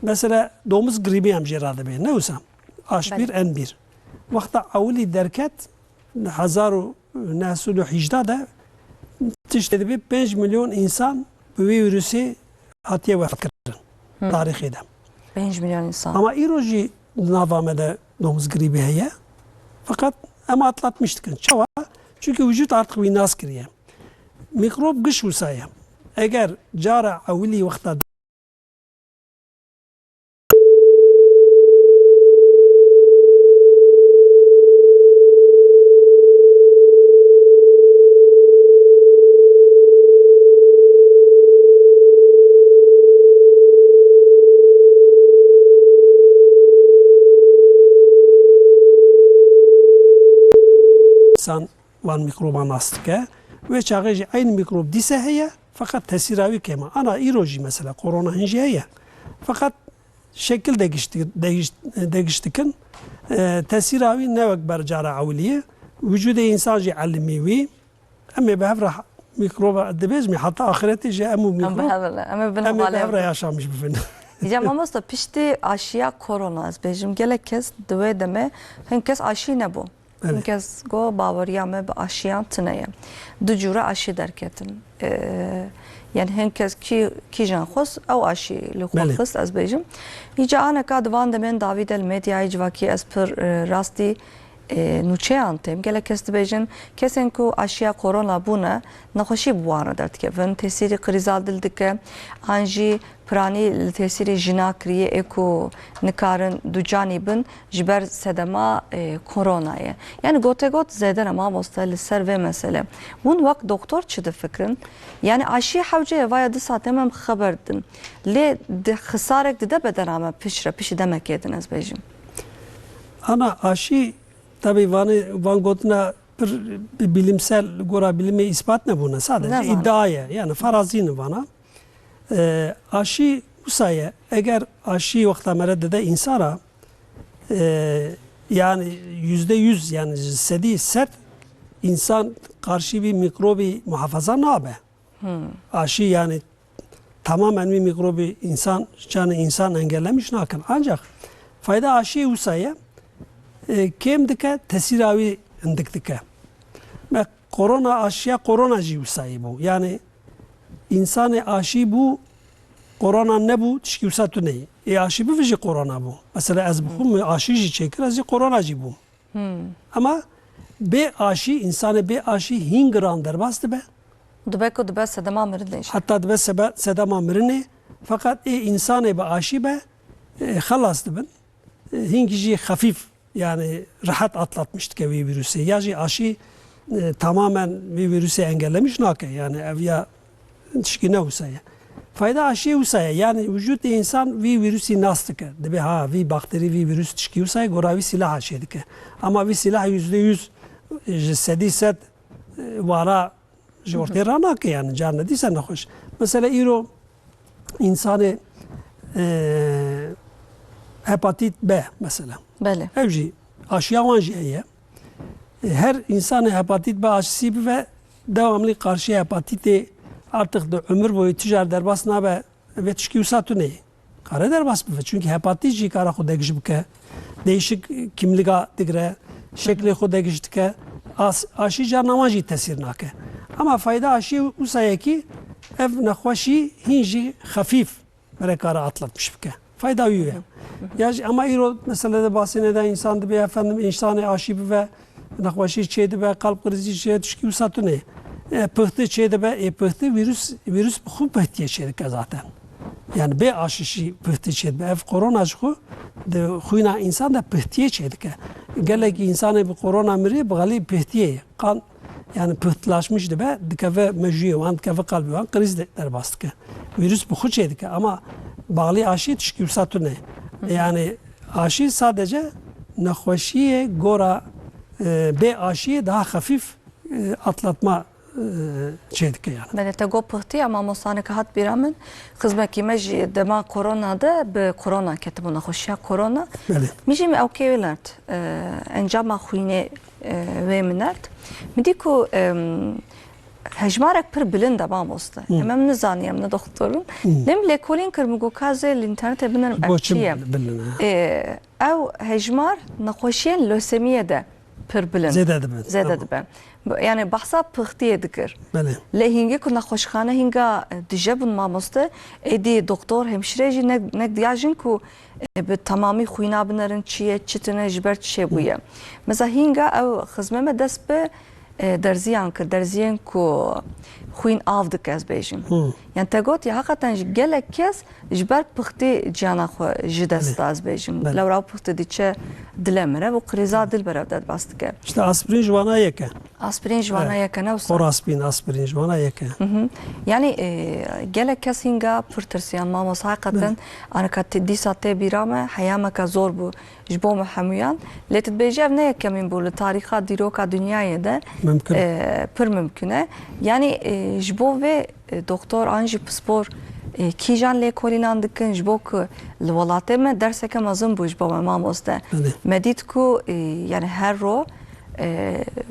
Mesela domuz grîbê em jê radibe. Ne wisa? H1 N1. Wexta ewlî derket 1918 de tiştê dibe 5 milyon insan bi wê virüsê hatiye vefat kirin. Tarîxê de. 5 milyon insan. Ama îro jî nava me de domuz grîbê heye. Fakat em atlatmıştık. Çawa? Çünkü vücut artık wî nas kiriye. Mikrop giş wisa ye. Eger cara ewlî wexta insan van mikroba nas dike ve çağıcı aynı mikrop dise heye fakat tesiravi kema. Ana iroji mesela korona hinci heye. Fakat şekil değiştikin tesiravi nevek bercara avliye vücude insancı alimivi ama behevra mikroba debezmi hatta ahireti je emu Ama mikrop ama ben ama behevra havale. yaşamış bu fin. Diyeceğim ama da pişti aşıya korona az bejim gelek kez döve deme herkes aşı ne bu? Evet. Herkes go bavariya me be aşıyan tınaya. Ducura aşı derketin. Yani herkes ki jan xos ev aşı li xos az bejim. Hiç ana kad van demen David el medyayı civaki az per rasti نوچه آنتیم گله کست بیشن کسین کو اشیا کرونا بونه نخوشی بوانه درد که ون تاثیر کریزال دل دکه آنجی پرانی تاثیر جناکریه اکو نکارن دو جانبن جبر سدما koronaya. Yani gotegot zeden ama mostali ser ve mesele. Bun vakt doktor çıdı fikrin. Yani aşı havcaya vaya da satemem haberdin. Le de xısarek de bedename pişi demek ediniz bejim. Ana aşı tabii Van Gogh'una bir bilimsel gora bilime ispat ne buna sadece iddiaya yani farazini bana aşı usaya eğer aşı vakta meredde insana yani %100 yani sedi set insan karşı bir mikrobi muhafaza ne abi? Aşı yani tamamen bir mikrobi insan engellemiş nakin ancak fayda aşı usaya kim dike tesiravi indik dike. Ve korona aşıya koronacı usayı bu. Yani insanı aşı bu korona ne bu? Tişkiusatü neyi? Aşı bu vıcı korona bu. Mesela az bu aşıcı çekir az koronacı bu. Ama be aşı insanı be aşı hingran derbastı be. Dubeko dube sedema mirin Hatta dube sedema mirin fakat insanı be aşı be halastı ben. Hingici hafif yani rahat atlatmıştık evi virüsü. Yani aşı tamamen bir virüsü engellemiş nake. Yani evya tişkine usaya. Fayda aşı usaya. Yani vücut insan bir virüsü nastık. Debe ha bir bakteri bir virüs tişki usaya gora bir silah aşedik. Ama bir silah %100 sediset vara ortaya nake yani canlı değilse ne hoş. Mesela iro insanı hepatit B mesela. Bele. Evci aşıya vanjiye. Her insan hepatit B aşısı ve devamlı karşı hepatiti artık da ömür boyu ticar derbas nabe ve tişkiusatü neyi? Kare derbas bu. Çünkü hepatici kara xud egişbke değişik kimliga digre şekli xud egiştike aşı canavaji tesir nake. Ama fayda aşı usaya ki ev nexweşi hinji hafif merekara atlatmış bke. Fayda uyuyor. Yani ama iro mesela de bahseden insan bir efendim insanı aşıbı ve nakbaşı çeydi ve kalp krizi çeydi tüşkü satı ne? Pıhtı çeydi ve pıhtı virüs bu pıhtıya çeydi zaten. Yani be aşışı pıhtı çeydi. Ev korona şu de huyna insan da pıhtıya çeydi. Gelek insanı bir korona miri bgali pıhtıya kan yani pıhtılaşmıştı be dikave mecüye wan dikave kalbi wan kriz der bastık. Virüs bu çeydi ama bağlı aşı tüşkü satı ne? Yani aşı sadece nexweşiye gora be aşıya daha hafif atlatma şeydik yani. Ben de go pıhtı ama mosane kahat biramın hizmeki meci dema korona da be korona ketibuna hoşya korona. Mişi mi okeyler encama xuyne ve minert. Midiku hejmarek pir bilind ama osta. Hemen nizaniyem ne doktorun. Nem lekolin kırmıgo kaze internete binen akçiye. Ev hejmar nexweşiyen lösemiye de pir bilind. Zede dibe. Yani bahsa pıhtiye dikir. Le hingi kuna xoşxane hinga dije bun mamoste edi doktor hemşireci ne diyajin ku be tamamı xuyna binerin çiye çitine jiber çiye buye. Mesela hinga ev xizmeme dest be derziyan kir derziyen ku xuyun av dik ez bejim. Yani tegot ya hakikaten gelek kez jiber pıhti cana xwe ji dest az bejim. Lewra pıhti diçe dilemire bu kriza dil berev ded bastike. İşte aspirin jwana yeke. Aspirin jwana yeke ne wisa. Koraspin, aspirin jwana yeke. Yani gelek kes hinga pir tirsiyan mamos hakikaten anaka dîsa tê bîra me heyameka zor bû ji bo me hemûyan. Lê tu dibêjî ev ne yek min bû li tarîxa dîroka dunyayê de Mümkün. pir mümkün e. Yani ji bo vê doktor an jî pispor kîjan lêkolînan dikin ji bo ku li welatê me derseke mezin bû ji bo me mamoste. Me dît ku yani her ro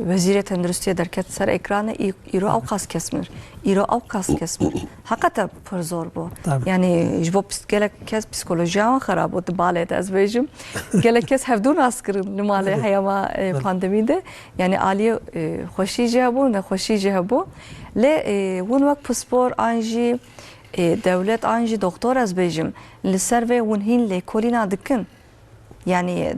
Vezîrê Tenduristiye derket ser ekranê îro ew qas kesmir. Îro ew qas kesmir. Hakikaten pir zor bû. Yani ji bo gelek kes psikolojiya wan xerab bû di balê de ez bêjim. Gelek kes hevdû nas kirin li malê heyama pandemî de. Yani aliyê xweşî jî hebû, nexweşî jî hebû. Lê hûn wek pispor an jî dewlet an jî doktor ez bêjim li ser vê hûn hîn lêkolîna dikin. Yani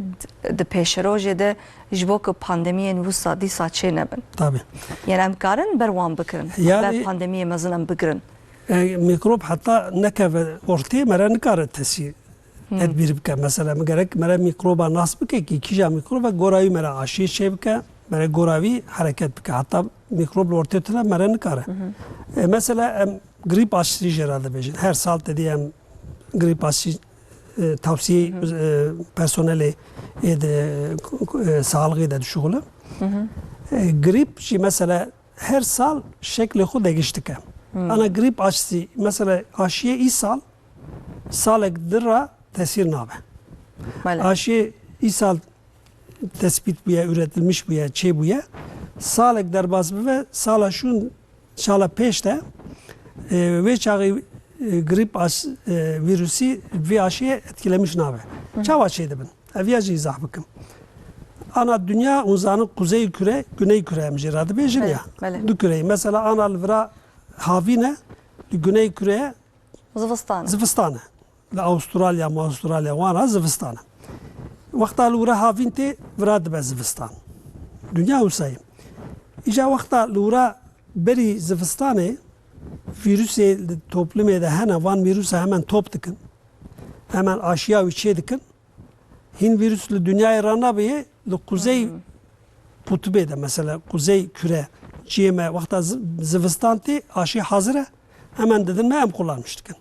di pêşerojê de ji bo ku pandemiyên wisa dîsa çê nebin. Tabii. Yani em karin ber wan bikirin. Yani- Ber pandemiyê mezin em bikirin. Mikrop hatta nekeve ortaya mera nikare tesir tedbir bike. Mesela gerek mera mikroba nas bike ki kişa mikroba goravi mera aşı şey bike. Mera goravi hareket bike. Hatta mikrop ortaya tüne mera nikare. Mesela grip aşısı herhalde bejin. Her sal dediğim grip aşısı tavsiye personeli sağlığı da düşüğülü. Grip şey mesela her sal şekli xu değişti ki. Ana grip aşısı mesela aşıya iyi salek dira tesir nabe. Aşı iyi sal tespit buya üretilmiş buya çe buya salek derbaz ve sala şun şala peşte ve çağı grip virüsü ve aşıya etkilemiş nabe. Çava şeydi ben. Eviyacı izah bakım. Ana dünya uzanın kuzey küre, güney küre emciradı bejin ya. Du küreyi. Mesela ana livra havine güney küreye Zivistanı. Avustralya, wana Zivistanı. Vakta livra havinte vira dibe Zivistan. Dünya usayım. İca vakta livra beri Zivistanı virüse toplumda hemen van virüse hemen top dikin. Hemen aşıya üçe dikin. Hin virüslü dünyaya ranabiye kuzey kutubede mesela kuzey küre cime vakta Zivistan'ti aşı hazıra hemen dedin mi hem kullanmıştık.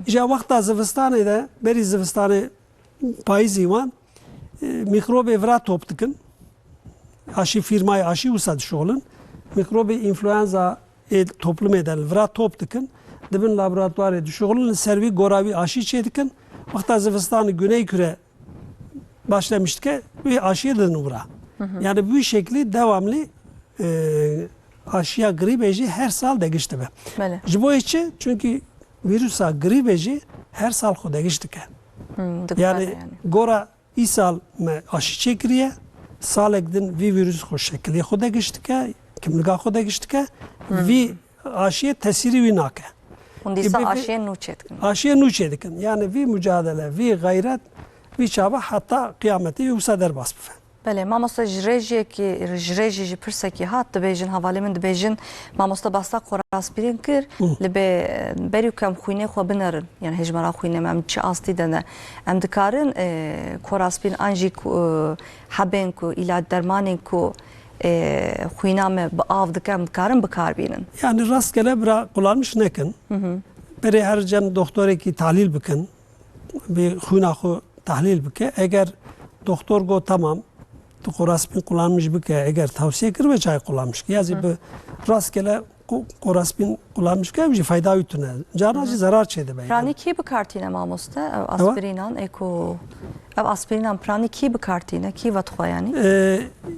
İşte vakta Zivistan'da beri Zivistan'ı payızı van mikrobe evra toptıkın aşı firmayı aşı usadı şoğlun mikrobe influenza toplum eden vra toptıkın dibin laboratuvarı düşoğlun servi goravi aşı çedikin vakta Zivistan'ı güney küre başlamıştık ve aşıya da uğra. Yani bu şekli devamlı aşıya gripeci her sal değişti be. Bu için çünkü virüsa gripeci her sal ko değişti ki. Yani gora isal me aşı çekiriye salekdin vi virüs ko şekli ko değişti ki kimliga ko değişti ki vi aşıya tesiri vi nake. Undisa aşıya nuçetkin. Aşıya nuçetkin. Yani vi mücadele vi gayret bir çaba hatta kıyameti yoksa derbas bıfen. Bele, mamosta jreji ji pirseki hat dibêjin havalê min dibêjin mamosta basta koraspirin kir li berî ku em xwînê xwe binerin yani hejmara xwînê me em çi astî de ne em dikarin koraspirin an jî ku hebên ku îlaç dermanên ku xwîna me bi av dike em dikarin bikarbînin. Yani rastgele bira kullanmış nekin. Berê her cem doktorekî tahlil bikin bir xwîna xwe tahlil bike eğer doktor go tamam koraspin kullanmış bike eğer tavsiye kır ve çay kullanmış ki yazı bu rastgele koraspin kullanmış ki bir fayda ütüne canacı zarar çedi be. Prani ki bikartîne mamoste aspirinan eko ev aspirinan prani ki bikartîne ki vatxwe yani.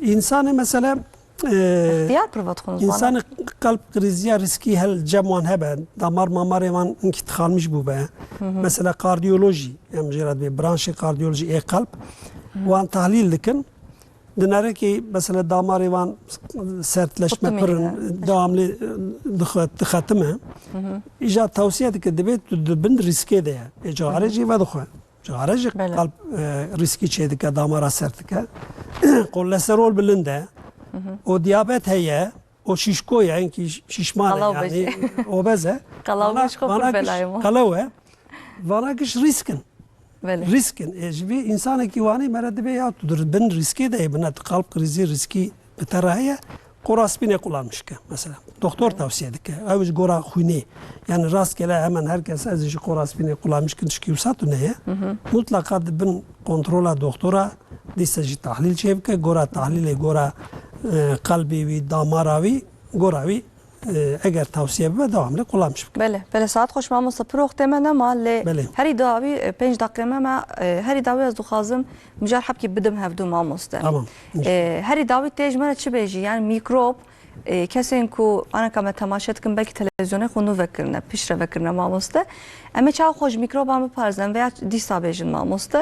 İnsanı mesela İhtiyar pir vatxunuz İnsanı kalp kriziye riski hel cemwan hebe damar mamar evan inkit kalmış bu be. Mesela kardiyoloji emcirat bir branşı kardiyoloji kalp wan tahlil dikin. Dinare ki mesela damar evan sertleşme pırın devamlı dıkhatımı. İca tavsiye dikin dibet bin riske de ya. Careci ve dıkha. Careci kalp riski çedike damara sertike. Kolesterol bilinde. O diyabet heye, o şişko yani ki şişman yani obeze. Kalave. Vana kiş riskin. Riskin. Ejbi insan ki vani merede be ya tudur. Ben riski de bina kalp krizi riski bitara heye. koraspine kullanmış ki mesela. Doktor tavsiye edik ki. Avuç gora huyni. Yani rastgele hemen herkes azıcık koraspine kullanmış ki çıkıyorsa neye? Mutlaka bin kontrola doktora disajı tahlil çevke. Gora tahlili, gora kalbi ve damaravi, goravi eğer tavsiye ve devamlı kullanmış. بله بله ساعت خوش ما مستپروخ تمنه ما لی بله. هری داوی 5 دقیقه ما هری داوی از دو خازم مجال حبکی بدم هفدو ما مسته Tamam. هری داوی تیج مرا چه بیجی yani میکروب کسی کو آن کم تماشات کن بکی تلویزیونه خونو وکرنه پیشره وکرنه ما مسته اما چه خوش میکروب هم بپرزن و یا دیسا بیجن ما مسته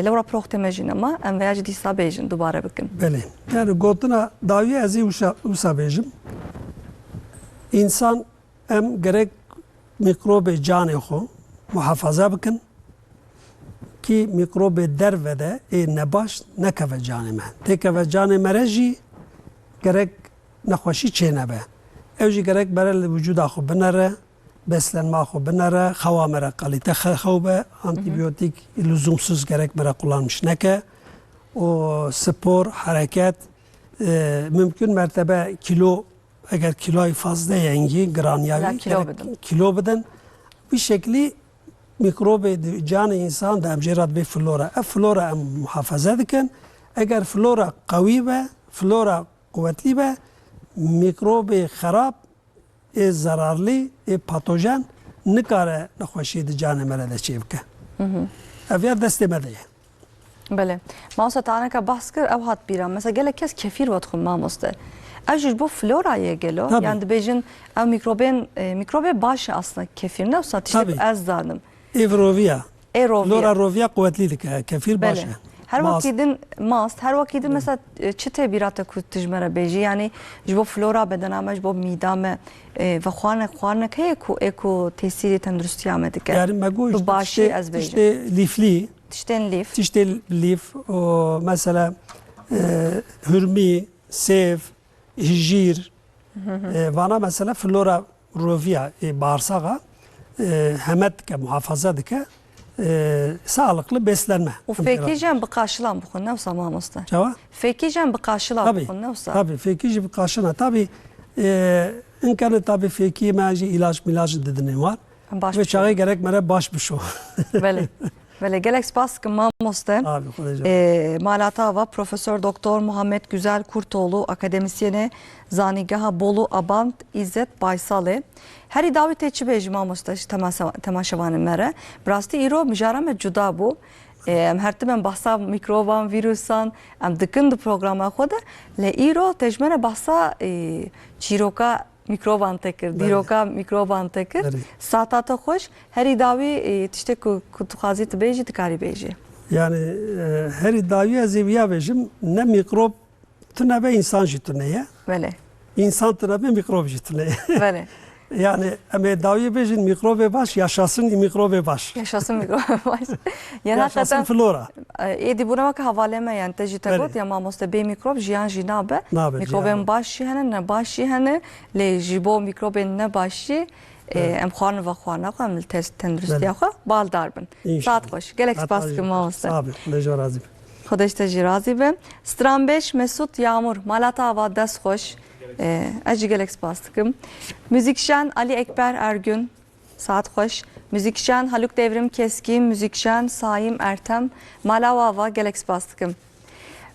لورا پروخ تمجین ما ام و یا دیسا بیجن دوباره بکن Beli. Yani gotuna davi ezi usa bejim. İnsan em gerek mikrobe canı xo muhafaza bikin ki mikrobe dervede nebaş nekeve canı me. Tekeve canı mereci gerek nexweşî çênebe. Ew jî gerek berel vücuda xwe binere, beslenma xwe binere, xewa me re qalîte xew be, antibiyotik lüzumsuz gerek mere kullanmış neke. O spor, hareket, mümkün mertebe kilo, eğer kiloyu fazla yengi, granyavi, kilo beden, bir şekli mikrobe canı insan da emcerat bir flora. Flora muhafaza diken, eğer flora kavi be, flora kuvvetli be, mikrobe xarab, zararlı, patojen, nikare nexweşî di canê me re de çêbike. Ev ya destê me de ye. بله ما واسه تانا که بحث کر او هات بیرم مثلا گله کس کفیر وقت خون ما مسته اجش بو فلورا یه گلو yani بیشن او میکروب باشه aslında kefir ne olsa işte az zanım. Evrovia. Flora rovia kuvvetlidir kefir başı. Her vakidin mast, her vakidin mesela çite birata kutijmere beji yani jbo flora bedename jbo midame ve xwanek heye ku eko tesiri tendrusti amedik. Yani mego başı az beji. İşte lifli. Tişten lif. Tişte lif o mesela hürmi, sev, hijir. Vana mesela flora rovia bağırsağa hemet ke muhafaza dike. Sağlıklı beslenme. O fekicem bir karşılan bu konu ne olsa mamusta. Cevap? Fekicem bir karşılan bu konu ne olsa. Tabii fekicem bir karşılan. Tabii imkanı tabii feki maji ilaç dedine var. Ve çağı gerek mere baş bir şu. Böyle. Böyle gelek spas ki mamusta. Malata va Profesör Doktor Muhammed Güzel Kurtoğlu akademisyene Zanigaha Bolu Abant İzzet Baysal'e heri davet etçi bejim mamusta temaşavanı mere. Brasti iro mijarame cuda bu. Her timen bahsa mikroban, virusan, dıkın du programa koda. Le iro tecmene bahsa çiroka mikroban tekir, diroka mikroban tekir. Saatata hoş. Heri davi işte kutukazi beji tkari beji. Yani heri davi aziviya bejim ne mikrop tüne be insan jitüneye. Böyle. İnsan tüne be mikrop jitüneye. Böyle. Yani ama davi bejin mikrobe baş yaşasın mikrobe baş. Yaşasın mikrobe baş. Yani yaşasın flora. Edi buna bak havaleme yani tecite got ya mamoste be mikrop jiyan jinabe. Mikroben baş hene ne baş hene le jibo mikroben ne başı em xwan ve xwana em test tendrüstiya xwa bal darbin. Saat hoş. Gelek spas ki mamoste. Abi lejo razı. Xodeş te razı be. Stranbeş Mesut Yağmur Malata ava dest hoş. Acı gelek spastıkım. Müzikşen Ali Ekber Ergün, saat hoş. Müzikşen Haluk Devrim Keskin, müzikşen Saim Ertem, Malavava gelek spastıkım.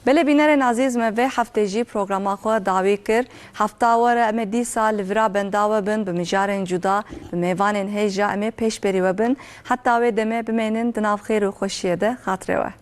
Bele bineren aziz me ve hafteci programa xwe davî kir. Hafta were em ê dîsa li vira benda we bin, bi mijarên cuda, bi mêvanên hêja em ê pêşberî we bin. Heta wê demê bimênin di nav xêr û xweşiyê de xatirê we.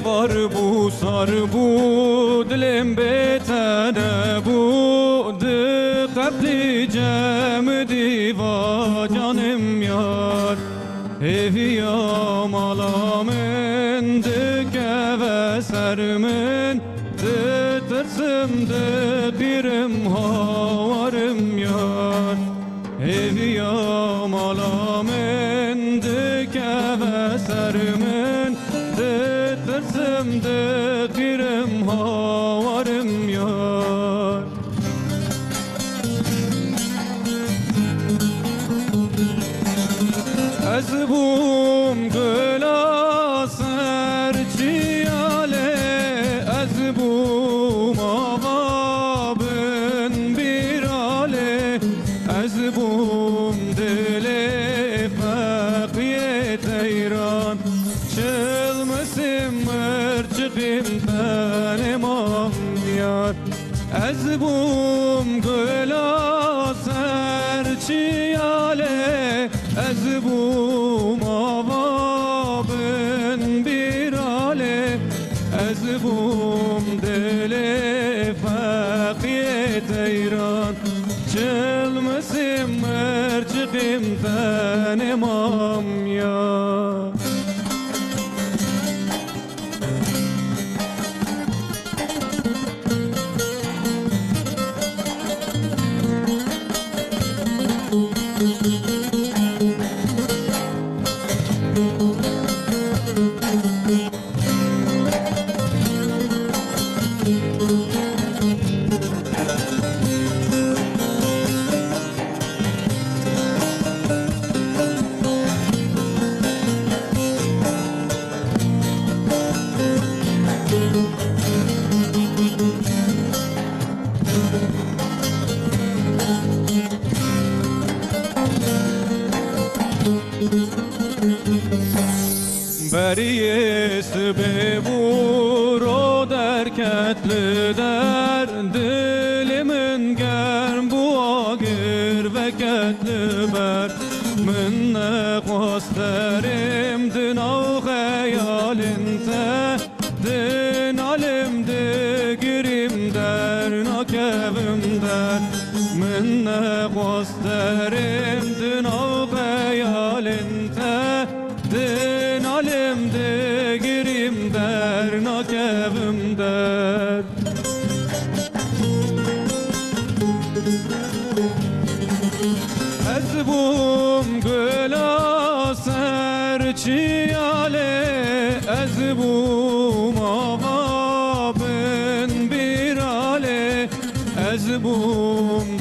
var bu sar bu dilim betene bu de kapli cem diva canım yar eviyam alamen de keve sermen de tırsım de birim havarım yar eviyam alamen de keve sermen de tırsım de birim havarım yar Ez bum gıla serçiyale Ez bum avabın bir ale Ez bum dile fakiyet eyran Çılmasım mırçıkım tanem yar Ez bum gıla serçiyale Ez bum avabın bir ale Ez bum dele fakiyet eyran Çılmasım mırçıkım tanem yar Beriyes be vuro derketli der Dilimin germ bu agir ve ketli ber Minne kosterim din av hayalinte Din alimde girim der nakevim der Minne kosterim din av hayalinte Din alimde girim der nakevim der Ez bum gıla serçiyale Ez bum avabın bir ale Ez bum